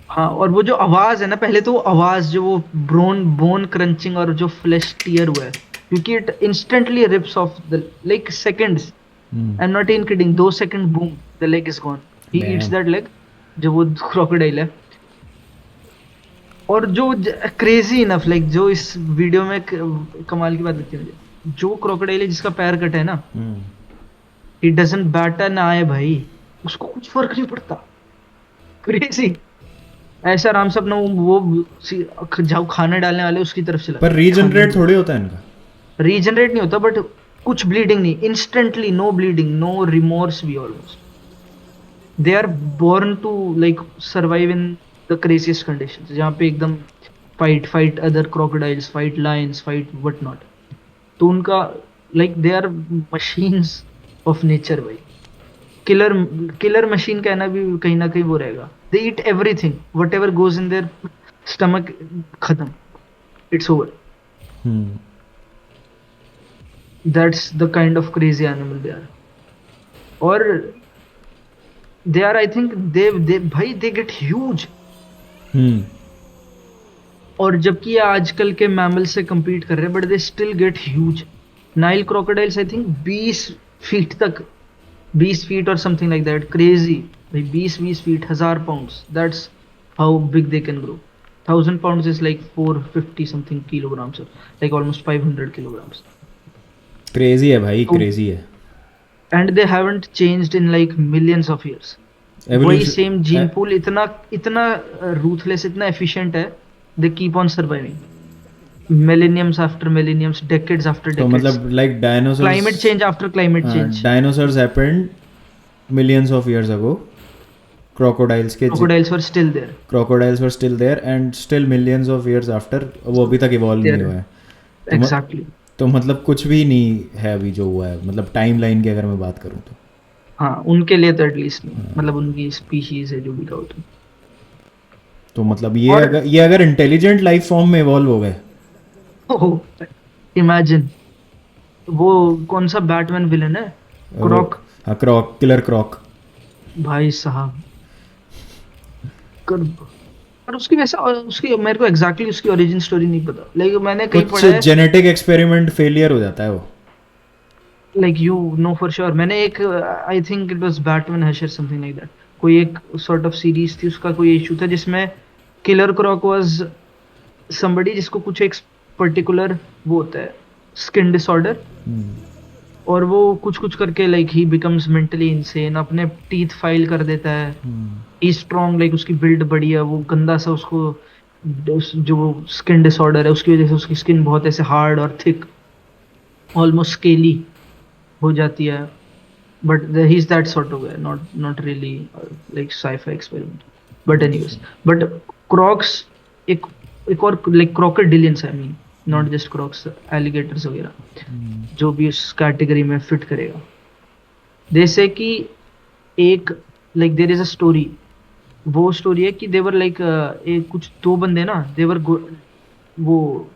हाँ, और वो जो आवाज है ना, पहले तो वो आवाज जो वो ब्रोन बोन क्रंचिंग और जो फ्लेश टीयर हुआ है, क्योंकि it instantly rips off the, like seconds, hmm. I am not in kidding, 2 second, boom, the leg is gone, he eats damn. That leg, जो वो क्रोकोडाइल है। और जो क्रेजी इनफ, लाइक जो इस वीडियो में कमाल की बात लगती है मुझे, जो क्रोकोडाइल है जिसका पैर कटा है ना, हम्म। ही डजंट बैट एन आई भाई, उसको कुछ फर्क नहीं पड़ता। क्रेजी, ऐसा आराम से अपना जाओ खाना डालने वाले उसकी तरफ से पर लगा खाना रीजनरेट नहीं, थोड़ी होता है इनका। रीजनरेट नहीं होता, बट कुछ ब्लीडिंग नहीं, instantly no bleeding, no remorse भी almost. They are born to like survive in the craziest conditions, जहाँ पे एकदम fight fight other crocodiles, fight lions, fight what not. तो उनका, like they are machines of nature भाई। Killer killer machine कहना भी कहीं ना कहीं वो रहेगा। They eat everything, whatever goes in their stomach, खत्म, it's over. Hmm. That's the kind of crazy animal they are. और दे आर, आई थिंक, दे भाई दे गेट ह्यूज। हम्म। और जबकि ये आजकल के मैमल से compete कर रहे हैं, but they still get huge. Nile crocodiles I think 20 feet तक, 20 फीट और समथिंग लाइक दैट, क्रेजी भाई, 20-20 feet, 1000 pounds, that's how big they can grow. 1000 pounds is like 450 something kilograms, or like almost 500 kilograms. Crazy है भाई, तो crazy है। and they haven't changed in like millions of years. वही same gene evolution. Pool, इतना इतना ruthless, इतना efficient है, they keep on surviving millenniums after millenniums, decades after तो decades, मतलब like dinosaurs, climate change after climate change. Dinosaurs happened millions of years ago. Crocodiles के Crocodiles were still there. Crocodiles were still there and still millions of years after वो अभी तक evolve नहीं There, हुआ है। तो exactly. तो मतलब कुछ भी नहीं है अभी जो हुआ है, मतलब टाइम लाइन की अगर मैं बात करूँ तो। हाँ, उनके लिए तो एटलीस्ट नहीं, मतलब उनकी स्पीशीज है जो भी कहो तुम। तो मतलब ये और अगर इंटेलिजेंट लाइफ फॉर्म में इवॉल्व हो गए। इमेजिन, वो कौन सा बैटमैन विलन है, क्रॉक, हाँ, क्रॉक, किलर क्रॉक। भाई साहब, कर, पर उसकी वैसा, उसकी मेरे को एग्जैक्टली उसकी ओरिजिन स्टोरी नहीं पता, लेकिन मैंने कहीं कुछ पढ़ा है, जेनेटिक एक्सपेरिमेंट फेलियर हो जाता है वो। Like you know for sure. मैंने एक, I think it was Batman hush or something like that, कोई एक सॉर्ट ऑफ सीरीज थी, उसका कोई इशू था जिसमें किलर क्रॉक वाज somebody जिसको कुछ एक पर्टिकुलर वो होता है, स्किन डिसऑर्डर, और वो कुछ कुछ करके like he becomes mentally insane, अपने टीथ फाइल कर देता है, ही स्ट्रॉन्ग, लाइक उसकी बिल्ड बड़ी है, वो गंदा सा उसको, जो स्किन डिसऑर्डर है उसकी वजह से उसकी स्किन बहुत ऐसे हार्ड और थिक, ऑलमोस्ट स्केली हो जाती है, but he is that sort of guy, not really like sci fi experiment, but anyways. But crocs, एक एक और like crocodilians, I mean not just crocs, alligators वगैरह, जो भी उस कैटेगरी में फिट करेगा। जैसे कि एक, like there is a story, वो स्टोरी है कि देवर लाइक, एक कुछ दो बंदे ना, देवर वो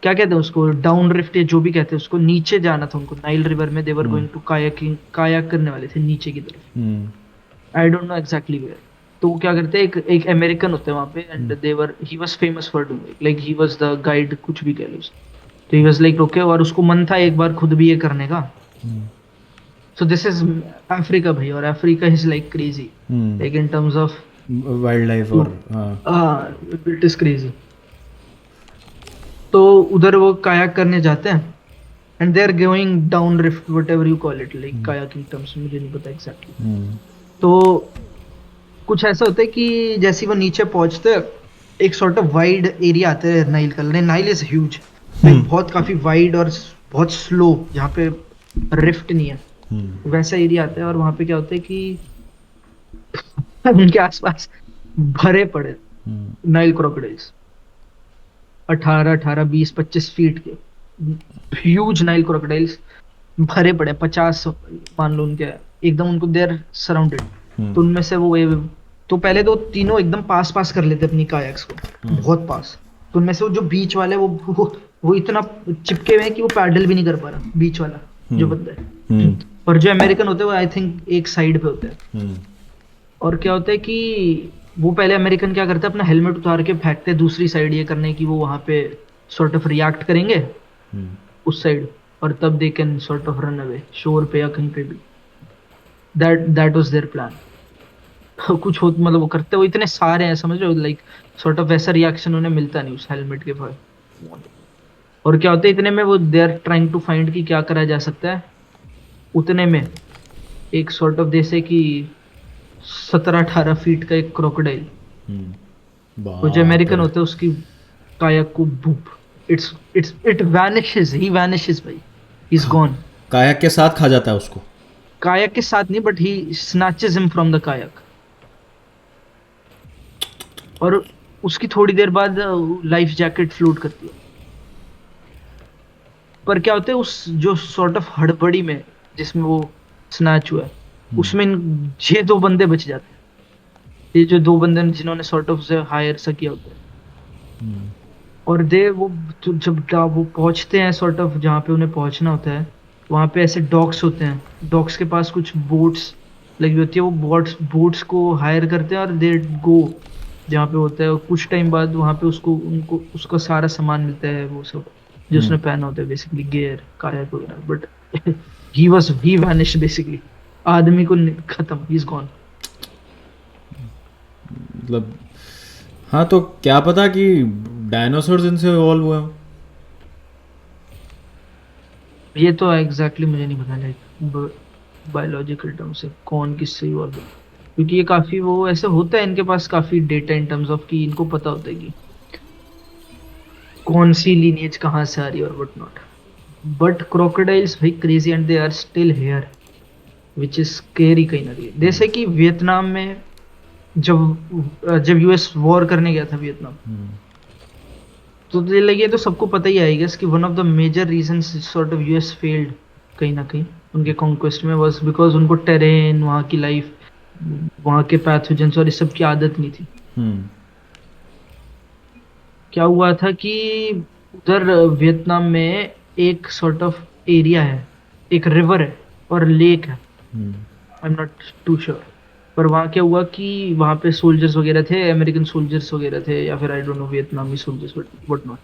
क्या कहते हैं उसको, डाउन रिफ्ट या जो भी कहते हैं उसको, नीचे जाना था उनको नाइल रिवर में, they were going to kayaking, kayak करने वाले थे नीचे की तरफ, I don't know exactly where. तो वो क्या करते हैं, एक अमेरिकन होते हैं वहाँ पे, and they were, he was famous for doing, like he was the guide, कुछ भी कह लो उसको। तो ही वाज लाइक ओके, और उसको मन था एक बार खुद भी ये करने का। सो दिस इज अफ्रीका भाई, और Africa is like crazy, like in terms of wild life, और इट इज क्रेजी। तो उधर वो कायाक करने जाते हैं, and they are going down rift, whatever you call it, like kayaking terms मुझे नहीं पता एग्जैक्टली। तो कुछ ऐसा होता है कि जैसे वो नीचे पहुंचते हैं, एक सॉर्ट ऑफ वाइड एरिया आता है नाइल का, नाइल इज ह्यूज, बहुत काफी वाइड और बहुत स्लो, जहाँ पे रिफ्ट नहीं है, वैसा एरिया आता है। और वहाँ पे क्या होता है कि उनके आसपास भरे पड़े नाइल क्रोकोडाइल्स, 18, 18, 20, 25 फीट के ह्यूज नाइल क्रोकोडाइल्स भरे पड़े, 50 मान लो उनके, एकदम उनको देर सराउंडेड। तो उनमें से तो पहले तो तीनों एकदम पास पास कर लेते अपनी कायाक्स को, बहुत पास। तो उनमें से वो जो बीच वाले वो इतना चिपके हुए हैं कि वो पैडल भी नहीं कर पा रहा, बीच वाला जो बंदा है। और जो अमेरिकन होते हैं वो आई थिंक एक साइड पे होते हैं। और क्या होता है कि वो पहले अमेरिकन क्या करते हैं, अपना हेलमेट उतार के फेंकते हैं दूसरी साइड, ये करने की वो वहां पे सॉर्ट ऑफ रिएक्ट करेंगे उस साइड, और तब they can sort of run away शोर पे या कहीं पे भी। That was their plan. कुछ हो मतलब वो करते, वो इतने सारे हैं समझ रहे हो, लाइक सॉर्ट ऑफ वैसा रिएक्शन उन्हें मिलता नहीं उस हेलमेट के पर। और क्या होता है इतने में वो they are trying to find कि क्या करा जा सकता है। उतने में एक सॉर्ट ऑफ जैसे कि 17, 18 फीट का एक क्रोकोडाइल, वो जो बाप अमेरिकन रे। होते हैं उसकी काया को भूप, इट वैनिशेस, ही वैनिशेस भाई, ही इज खा गॉन। काया के साथ खा जाता है उसको? कायक के साथ नहीं, but he snatches him from the kayak. और उसकी थोड़ी देर बाद लाइफ जैकेट फ्लोट करती है। पर क्या होता है उस जो सॉर्ट ऑफ हड़बड़ी में जिसमें वो स्नैच हुआ है, उसमें ये दो बंदे बच जाते हैं। ये जो दो बंदे जिन्होंने सॉर्ट ऑफ से हायर सा किया होता है। और वो जब वो पहुंचते हैं सॉर्ट ऑफ जहाँ पे उन्हें पहुंचना होता है, वहां पे ऐसे डॉक्स होते हैं, डॉक्स के पास कुछ बोट्स लगी होती है, वो बोट्स को हायर करते हैं और दे गो जहाँ पे होता है। और कुछ टाइम बाद वहां पे उसको उनको उसका सारा सामान मिलता है, वो सब जो उसने पहना होता है, बेसिकली गियर काया वगैरह। बट ही वैनिश बेसिकली, आदमी को खत्म, ही इज गॉन। मतलब हाँ, तो क्या पता कि डायनासोर्स इनसे इवॉल्व हुए हों। ये तो एग्जैक्टली मुझे नहीं पता, लाइक बायोलॉजिकल टर्म से कौन किससे इवॉल्व हुआ। क्योंकि ये काफी वो ऐसे होता है, इनके पास काफी डेटा इन टर्म्स ऑफ कि इनको पता होता है कि कौन सी लीनिएज कहाँ से आ रही है और व्हाट नॉट। बट क्रोकोडाइल्स भाई crazy and they are still here, which is scary कहीं ना कहीं। जैसे कि वियतनाम में जब यूएस वॉर करने गया था वियतनाम, तो ये लगे तो सबको पता ही आई गेस कि one of the major reasons sort of US failed कहीं ना कहीं उनके कॉन्क्वेस्ट में, वाज बिकॉज उनको टेरेन, वहाँ की लाइफ, वहाँ के पैथोजेंस और इस सब की आदत नहीं थी। क्या हुआ था कि उधर वियतनाम में एक सॉर्ट ऑफ एरिया है, एक रिवर है और लेक है, I am not too sure. पर वहाँ क्या हुआ कि वहाँ पे सोल्जर्स वगैरह थे, अमेरिकन सोल्जर्स वगैरह थे, या फिर I don't know Vietnamese soldiers what not.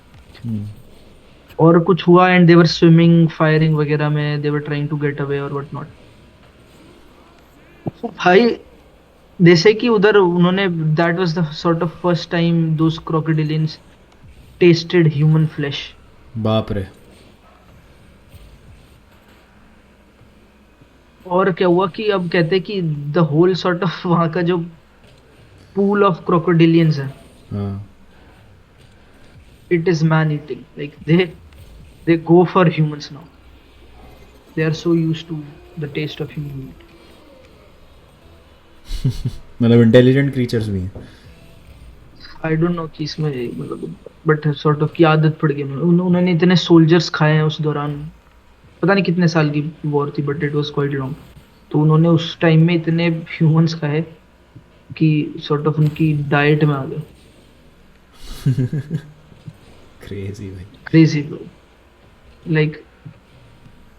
और कुछ हुआ and they were swimming firing वगैरह में, they were trying to get away और व्हाट नॉट। भाई जैसे कि उधर उन्होंने, that was the sort of first time those crocodilians tasted human flesh. बाप रे। और क्या हुआ कि अब कहते हैं कि द होल सॉर्ट ऑफ वहाँ का जो पूल ऑफ क्रोकोडिलियंस है, हाँ। It is man eating, like they go for humans now, they are so used to the taste of human meat. मतलब इंटेलिजेंट क्रीचर्स भी हैं। आई डोंट नो कि इसमें मतलब, बट सॉर्ट ऑफ की आदत पड़ गई उन्होंने इतने सोल्जर्स खाए हैं उस दौरान, पता नहीं कितने साल की वॉर थी, but it was quite long. तो उन्होंने उस टाइम में इतने ह्यूमंस खाए कि सॉर्ट ऑफ उनकी डाइट में आ गए। क्रेजी भाई। क्रेजी ब्रो, लाइक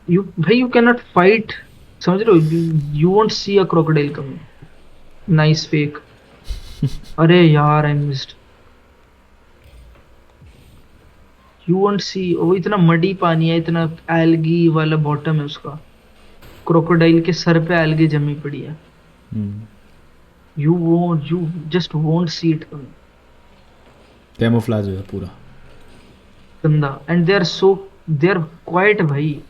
यू भाई यू कैन नॉट फाइट, समझ रहे हो, you won't see a crocodile coming, nice fake. अरे यार I missed, you won't see, वो इतना मडी पानी है, इतना एल्गी वाला बॉटम है उसका, क्रोकोडाइल के सर पे एल्गी जमी पड़ी है, you just won't see it coming. Camouflage है पूरा। गंदा, एंड दे आर क्वाइट भाई।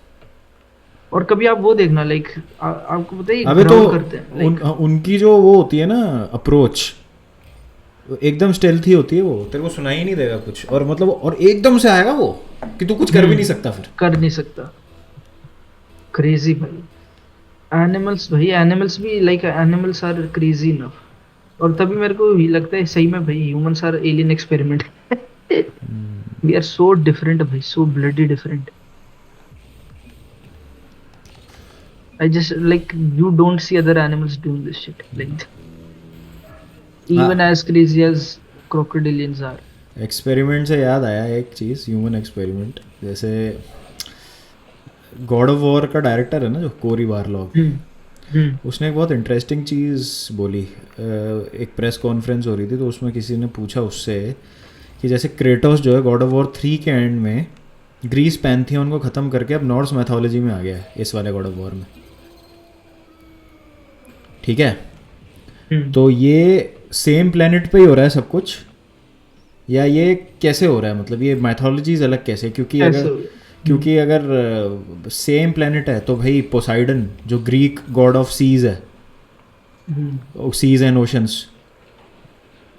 और कभी आप वो देखना, लाइक आपको पता है अबे तो ग्राउल करते हैं, लाइक उनकी जो वो होती है ना अप्रोच, एकदम स्टेल्थी होती है वो, तेरे को सुनाई ही नहीं देगा कुछ, और मतलब और एकदम से आएगा वो कि तू कुछ कर भी नहीं सकता फिर। कर नहीं सकता। क्रेजी भाई। एनिमल्स भाई, एनिमल्स भी like animals are crazy enough. और तभी मेरे को ही लगता है सही में भाई humans are alien experiment. We are so different भाई, so bloody different. I just like you don't see other animals doing this shit. Like even हाँ, as crazy as crocodilians are. Experiment से याद आया एक चीज़, ह्यूमन एक्सपेरिमेंट, जैसे God of war का director है ना जो कोरी बारलॉग, हम्म। हम्म। उसने एक बहुत इंटरेस्टिंग चीज़ बोली। एक प्रेस कॉन्फ्रेंस हो रही थी तो उसमें किसी ने पूछा उससे कि जैसे क्रेटोस जो है गॉड ऑफ वॉर 3 के एंड में ग्रीस पैंथियन को ख़त्म करके अब नॉर्स मैथोलॉजी में आ गया है इस वाले गॉड ऑफ वॉर में, ठीक है। तो ये सेम प्लेनेट पे ही हो रहा है सब कुछ, या ये कैसे हो रहा है, मतलब ये मैथोलॉजीज अलग कैसे, क्योंकि अगर सेम प्लेनेट है तो भाई पोसाइडन जो ग्रीक गॉड ऑफ सीज है, सीज एंड ओशंस,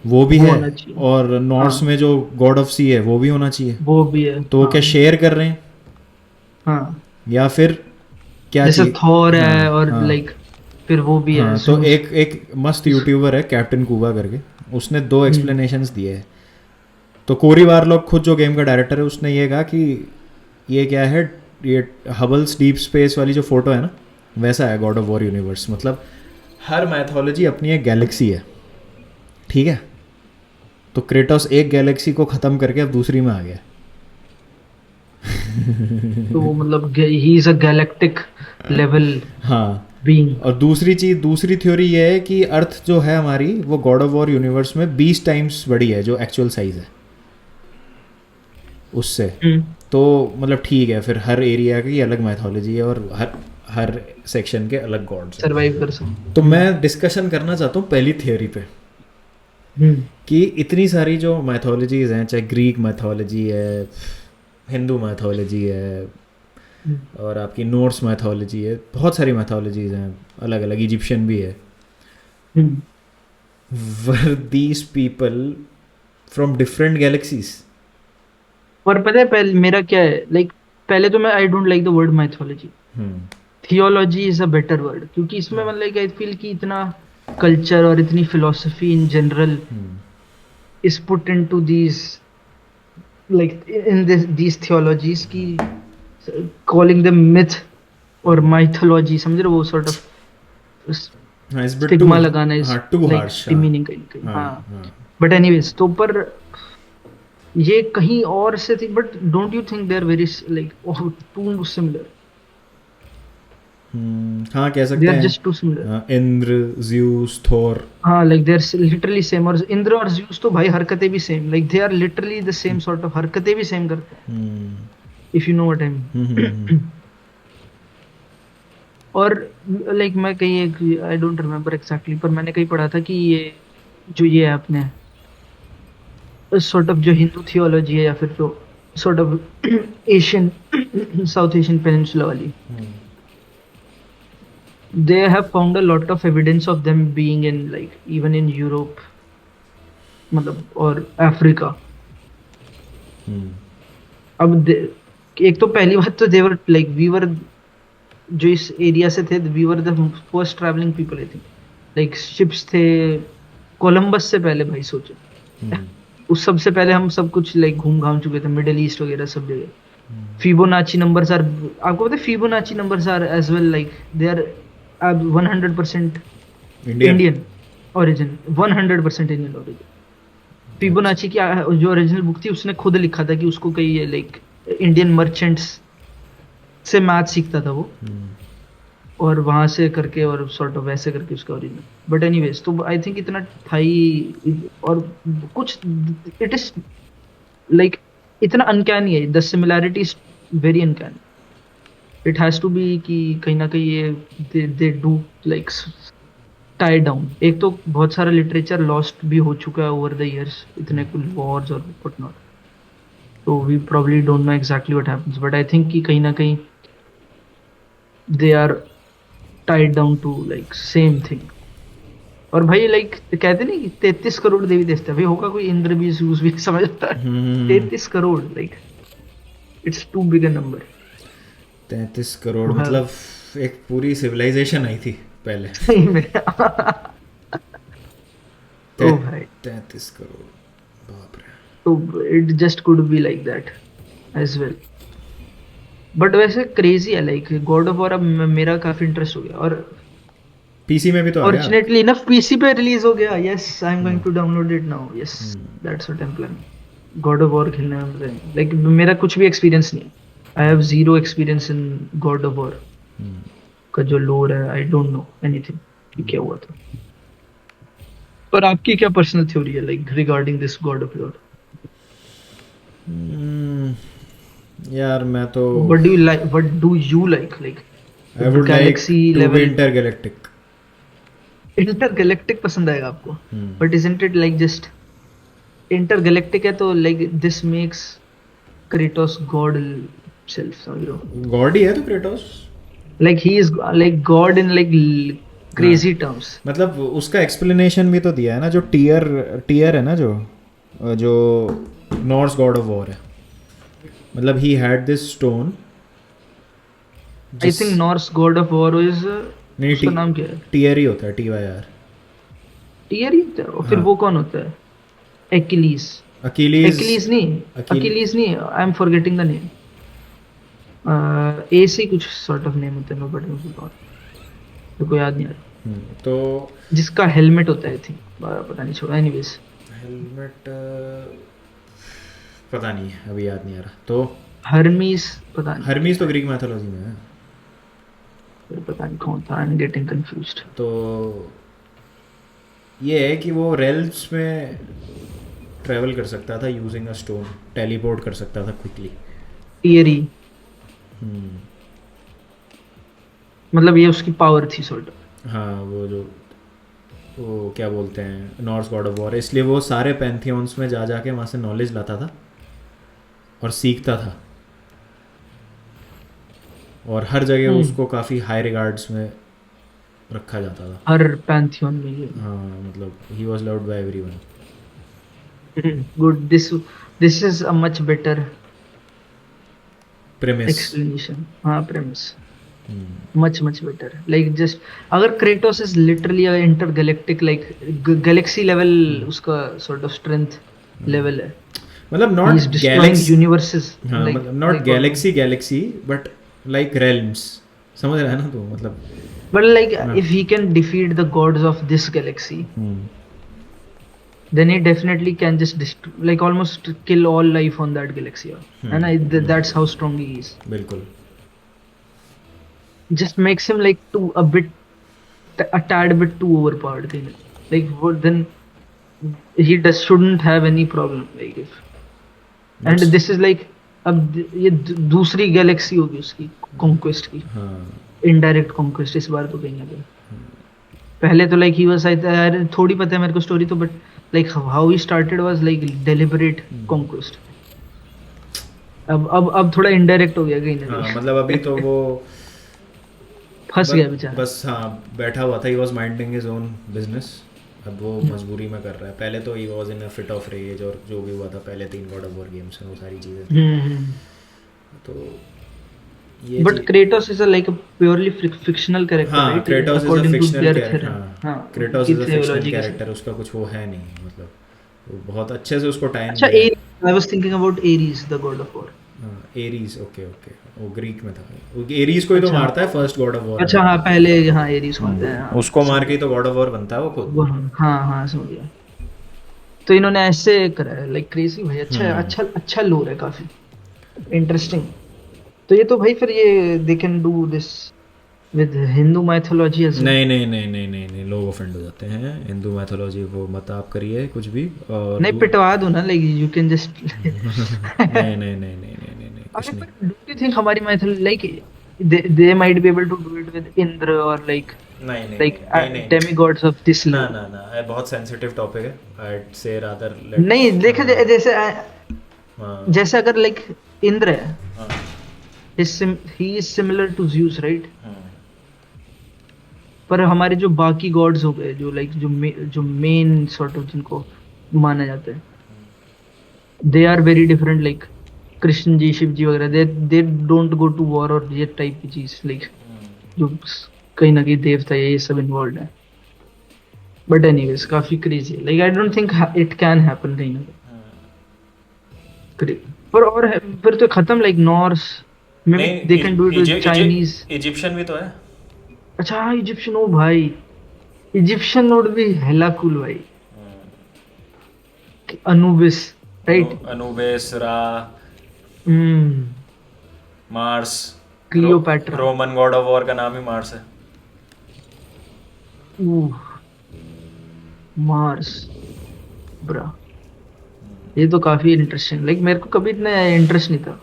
वो भी है, और नॉर्स में जो गॉड ऑफ सी है वो भी होना चाहिए, वो भी है। तो वो क्या शेयर कर रहे हैं, हाँ, या फिर क्या जैसे चीज। थॉर है हाँ और हाँ लाइक फिर वो भी है हाँ, तो Zeus। एक मस्त यूट्यूबर है कैप्टन कूबा करके, उसने 2 एक्सप्लेनेशंस दिए हैं। तो कोरी वारलॉग खुद जो गेम का डायरेक्टर है उसने ये कहा कि ये क्या है, ये हबल्स डीप स्पेस वाली जो फोटो है ना, वैसा है गॉड ऑफ वॉर यूनिवर्स। मतलब हर मैथोलॉजी अपनी एक गैलेक्सी है, ठीक है। तो क्रेटोस एक गैलेक्सी को ख़त्म करके अब दूसरी में आ गया। तो वो मतलब he is a galactic level हाँ, बीइंग। और दूसरी थ्योरी ये है कि अर्थ जो है हमारी वो गॉड ऑफ वॉर यूनिवर्स में 20 टाइम्स बड़ी है जो एक्चुअल साइज है उससे। तो मतलब ठीक है, फिर हर एरिया की अलग मैथोलॉजी है और हर सेक्शन के अलग गॉड्स हैं। सरवाइव कर सकते। तो मैं डिस्कशन करना चाहता हूँ पहली थ्योरी पे, कि इतनी सारी जो मैथोलॉजीज हैं, चाहे ग्रीक मैथोलॉजी है, हिंदू मैथोलॉजी है, और आपकी नॉर्स मैथोलॉजी है, बहुत सारी मैथोलॉजीज हैं अलग अलग, इजिप्शियन भी है। Were these people from different galaxies? पर पता है पहले मेरा क्या है, लाइक पहले तो मैं आई don't like the word mythology. Theology is a better word, क्योंकि इसमें मतलब आई फील कि इतना कल्चर और इतनी philosophy in general is put into these, like in these theologies की कॉलिंग देम मिथ और माइथोलॉजी, समझ रहे हो, वो सॉर्ट ऑफ स्टिग्मा लगाना इज लाइक डिमीनिंग कहीं। हाँ, बट एनीवेज, तो पर ये कहीं और से थी, but don't you think they are very like too similar? हाँ, कह दे सकते आर हैं। Just too similar. Indra, Zeus, Thor. हाँ, like they are literally same. और इंद्र और ज़्यूस तो भाई हरकतें भी same, like they are literally the same sort of, हरकतें भी सेम करते हैं, if you know what I mean. और लाइक मैं कहीं एक, आई डोंट रिमेम्बर एग्जैक्टली, पर मैंने कहीं पढ़ा था कि ये जो ये है अपने सॉर्ट ऑफ जो हिंदू थियोलॉजी है, या फिर जो sort of Asian south Asian peninsula वाली, they have found a lot of evidence of them being in like even in Europe, मतलब और अफ्रीका। अब एक तो पहली बात तो देवर लाइक वी वर, जो इस एरिया से थे, we were the first travelling people I think. Like ships थे कोलंबस से पहले भाई, सोचो। उस सबसे पहले हम सब कुछ लाइक घूम घाम चुके थे, मिडिल ईस्ट वगैरह सब जगह। फिबोनाची नंबर्स आर, आपको पता है Fibonacci numbers are as well like they are 100% Indian origin, 100% Indian origin. Fibonacci की जो ओरिजिनल बुक थी उसने खुद लिखा था कि उसको कई लाइक इंडियन मर्चेंट्स से मैथ सीखता था वो, और वहां से करके और सॉर्ट ऑफ वैसे करके उसका ओरिजिन। बट एनीवेज, तो आई थिंक इतना था ही, और कुछ इट इज लाइक इतना अनकैनी है, the similarity is very uncanny. It has to be कि कहीं ना कहीं ये they do like tie down. एक तो बहुत सारा लिटरेचर लॉस्ट भी हो चुका है ओवर द इयर्स, इतने कुछ वॉर्स और व्हाट नॉट, तो we probably don't know exactly what happens, but I think कि कहीं ना कहीं they are tied down to like same thing. और भाई लाइक कहते नहीं कि 33 करोड़ देवी देवता है, भाई होगा कोई इंद्र भी zeus भी समझ आता है। 33 crore like it's too big a number. 33 crore तो हाँ मतलब एक पूरी सिविलाइजेशन आई थी पहले। सही में ओ भाई 33 करोड़, बाप रे। तो it just could be like that as well. But वैसे क्रेजी है लाइक गॉड ऑफ वॉर। अब मेरा काफी इंटरेस्ट हो गया और पीसी में भी तो आ गया। फॉर्चुनेटली इनफ पीसी पे रिलीज हो गया। यस आई एम गोइंग हाँ। To download it now. Yes that's what I am planning. God of war खेलने में मजा है। लाइक मेरा कुछ भी एक्सपीरियंस नहीं है। I have zero experience in God of war का जो लोर है। आई डोंट नो एनीथिंग कि क्या हुआ था। पर आपकी क्या पर्सनल थ्योरी है like regarding this god of war? Hmm, यार मैं तो what do you like, what do you like I would like galaxy to be level? Intergalactic. Intergalactic पसंद आएगा आपको? But isn't it like just intergalactic है तो like this makes Kratos god self, समझ लो। गॉड ही है तो Kratos. Like he is like god in like हाँ, क्रेजी टर्म्स। मतलब उसका एक्सप्लेनेशन भी तो दिया है ना, जो टीयर टीयर है ना, जो जो नॉर्स गॉड ऑफ वॉर है। मतलब ही हैड दिस स्टोन आई जिस think Norse God of war is, नहीं, उसका नाम क्या है? टीयर ही होता है, TYR। टीयर ही होता है। और फिर हाँ, वो कौन होता है? एक्किलीज। अकीलीज। एक्किलीज नहीं, अकील अकीलीज नहीं, I am forgetting the name. A से कुछ सॉर्ट ऑफ नेम होता है, बट मुझे मेरे को याद नहीं आ रहा। तो जिसका हेलमेट होता है आई थिंक, पता नहीं, छोड़ा। एनीवेज हेलमेट पता नहीं है, अभी याद नहीं आ रहा। तो हर्मीस, पता नहीं हर्मीस तो क्या है। ग्रीक मैथोलॉजी में है। फिर पता नहीं कौन था। I am getting confused. तो ये है कि वो रेल्स में ट्रैवल कर सकता था यूजिंग अ स्टोन, टेलीपोर्ट कर सकता था क्विकली। टियरी, मतलब ये उसकी पावर थी सॉर्ट ऑफ। हाँ, वो जो वो क्या बोलते हैं, नॉर्स गॉड ऑफ वॉर, इसलिए वो सारे पैंथियंस में जा जाके वहाँ से नॉलेज लाता था और सीखता था, और हर जगह उसको काफ़ी हाई रिगार्ड्स में रखा जाता था। हर पैंथियन में ये। हाँ, मतलब he was loved by everyone. Good, this is a much better premise. Explanation. हाँ premise much much better. Like just अगर Kratos is literally intergalactic like galaxy level, उसका सॉर्ट ऑफ स्ट्रेंथ लेवल है। मतलब he not is destroying galaxy. Universes हाँ, like मतलब not like god. Galaxy galaxy, but like realms. समझ रहा है ना तू, मतलब। बट लाइक हाँ। If he can defeat the gods of this Galaxy, then he definitely can just like almost kill all life on that galaxy. And that's how strong he is. बिल्कुल। Just makes him like too a tad bit too overpowered kind of. Like what then he just shouldn't have any problem like if. And That's- this is like अब ये दूसरी Galaxy होगी उसकी conquest की, हाँ, indirect conquest इस बार तो कहीं ना कहीं। पहले तो लाइक ही वाज यार थोड़ी पता है मेरे को स्टोरी तो, but like how he started was like deliberate conquest. अब थोड़ा इनडायरेक्ट हो गया कहीं ना हाँ, कहीं। मतलब अभी तो वो फंस गया बेचारा। बस हाँ बैठा हुआ था, he was minding his own business. अब वो मजबूरी में कर रहा है। पहले तो he was in a fit of rage, और जो भी हुआ था पहले 3 गॉड ऑफ वॉर गेम्स में, वो सारी चीज़ें थी। तो ये but Kratos is like a purely fictional character हाँ, right, Kratos is a according to fictional there character. Theorem. हाँ, हाँ क्रेटोस की इज अ फिक्शनल थियोलॉजी के साथ। कैरेक्टर, उसका कुछ वो है नहीं, मतलब वो बहुत अच्छे से उसको टाइम अच्छा दिया है। I was thinking about Aries the God of war. हाँ, एरीज, ओके ओके, वो ग्रीक में था। वो एरीज को ही तो अच्छा मारता है फर्स्ट गॉड ऑफ वॉर में। अच्छा हाँ पहले हाँ एरीज को आते हैं। हाँ उसको मार समझ के ही गया। तो गॉड ऑफ वॉर बनता है वो खुद। हाँ हाँ समझ गया। तो इन्होंने ऐसे करा है लाइक क्रेजी भाई। अच्छा है, अच्छा अच्छा लोर है काफी इंटरेस्टिंग। तो ये तो भाई फिर ये they can do this with Hindu mythology as well. नहीं नहीं नहीं नहीं नहीं नहीं, लोग ऑफेंड हो जाते हैं। हिंदू मैथोलॉजी को मत आप करिए कुछ भी। और नहीं पिटवा दो ना लाइक यू कैन जस्ट। नहीं नहीं नहीं नहीं नहीं नहीं नहीं, कुछ अरे नहीं। पर डू यू थिंक हमारी mythology like they might be able to do it with Indra or like नहीं नहीं like नहीं नहीं नहीं, demigods of this ना level? ना ना, ये बहुत सेंसिटिव टॉपिक है। I'd say rather नहीं let's देखा जैसे हाँ जैसे अगर लाइक इंद्र है, हाँ he is similar to Zeus right? हाँ। पर हमारे जो बाकी गॉड्स हो गए, जो लाइक जो मेन सॉर्ट ऑफ जिनको माना जाता है, they are very different. Like Krishna ji, Shiv ji वगैरह, they don't go to war और ये टाइप की चीज, लाइक जो कहीं ना कहीं देवता ये सब इन्वॉल्व है। बट एनीवेज काफी क्रेजी है, like I don't think it can happen कहीं ना कहीं। पर और फिर तो खत्म, लाइक नॉर्स में भी नहीं, they can do it with Chinese. Egyptian भी तो है। अच्छा हाँ, इजिप्शियन, ओ भाई, Egyptian would be hella cool भाई। Anubis, right. Anubis, Ra, hmm. Mars. Cleopatra. Roman god of war का नाम ही मार्स है। मार्स, ब्रा, ये तो काफी इंटरेस्टिंग। लाइक मेरे को कभी इतना इंटरेस्ट नहीं था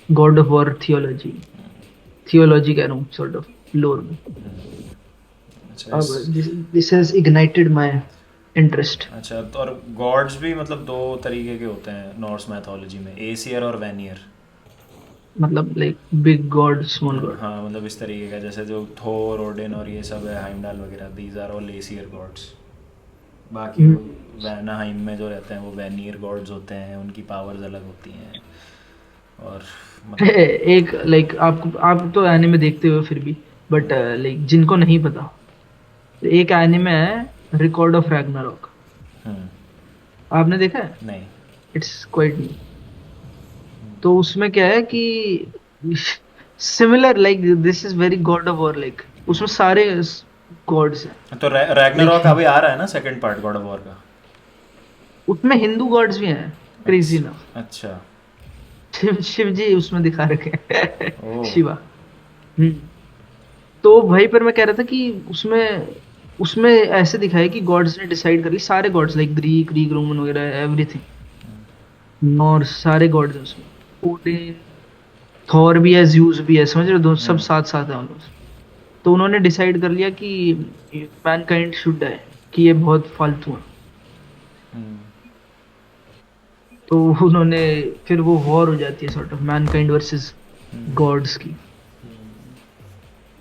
God of war theology, theology कह रहा हूँ, सॉर्ट ऑफ लोर में। अच्छा अब this has ignited my interest. अच्छा, तो और गॉड्स भी मतलब दो तरीके के होते हैं नॉर्स मैथोलॉजी में, एसियर और वेनियर। मतलब like big God, small God. हाँ, मतलब इस तरीके का, जैसे जो थोर, ओडिन और ये सब है, हाइमडाल वगैरह, these are all Aesir gods. बाकी वो वैनाहाइम में जो रहते हैं वो वेनियर गॉड्स होते हैं, उनकी पावर्स अलग होती हैं। और मतलब एक लाइक आप तो एनिमे देखते हो फिर भी, बट लाइक जिनको नहीं पता, तो एक एनिमे है रिकॉर्ड ऑफ रैग्नारॉक। हम्म, आपने देखा है? नहीं। It's quite new. तो उसमें क्या है कि similar like this is very God of war, like उसमें सारे गॉड्स हैं। तो लाइक रैग्नारॉक अभी आ रहा है ना, second part God of war का। उसमें हिंदू गॉड्स भी हैं, क्रेजी ना। अच्छा अच्छा। शिव जी उसमें दिखा रखे हैं ओ। शिवा। हम्म। तो भाई पर मैं कह रहा था कि उसमें उसमें ऐसे दिखाया कि गॉड्स ने डिसाइड कर ली, सारे गॉड्स लाइक ग्रीक रोमन वगैरह एवरीथिंग, नॉर्स, सारे गॉड्स हैं उसमें। ओडिन, थॉर भी है, ज़्यूस भी है, समझ रहे हो, सब हम्म साथ साथ है ऑलमोस्ट। तो उन्होंने डिसाइड कर लिया कि मैनकाइंड शुड डाई, कि ये बहुत फालतू है। हम्म तो उन्होंने, फिर वो वॉर हो जाती है sort of mankind versus hmm. Gods की।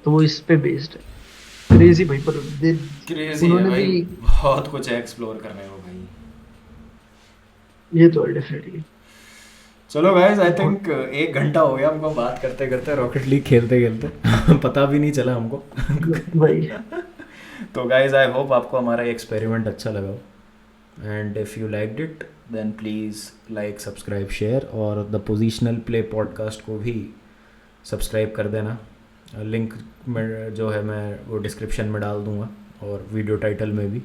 तो वो इस पे बेस्ड है। क्रेजी भाई, पर क्रेजी है उन्होंने भाई, भी, बहुत कुछ है एक्सप्लोर करने को भाई। ये तो है डेफिनेटली। चलो गाइस, आई बहुत थिंक 1 घंटा हो गया हमको बात करते करते, रॉकेट लीग खेलते खेलते पता भी नहीं चला हमको। भाई। तो गाइस, आई होप आपको हमारा एक्सपेरिमेंट अच्छा लगा हो, and if you liked it then please like, subscribe, share, और द पोजिशनल प्ले पॉडकास्ट को भी सब्सक्राइब कर देना। लिंक में जो है मैं वो डिस्क्रिप्शन में डाल दूंगा, और वीडियो टाइटल में भी।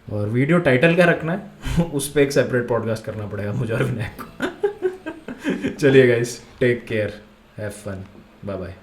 और वीडियो टाइटल क्या रखना है उस पर एक सेपरेट पॉडकास्ट करना पड़ेगा मुझे और विनायक को। चलिए guys, take care, have fun, bye bye.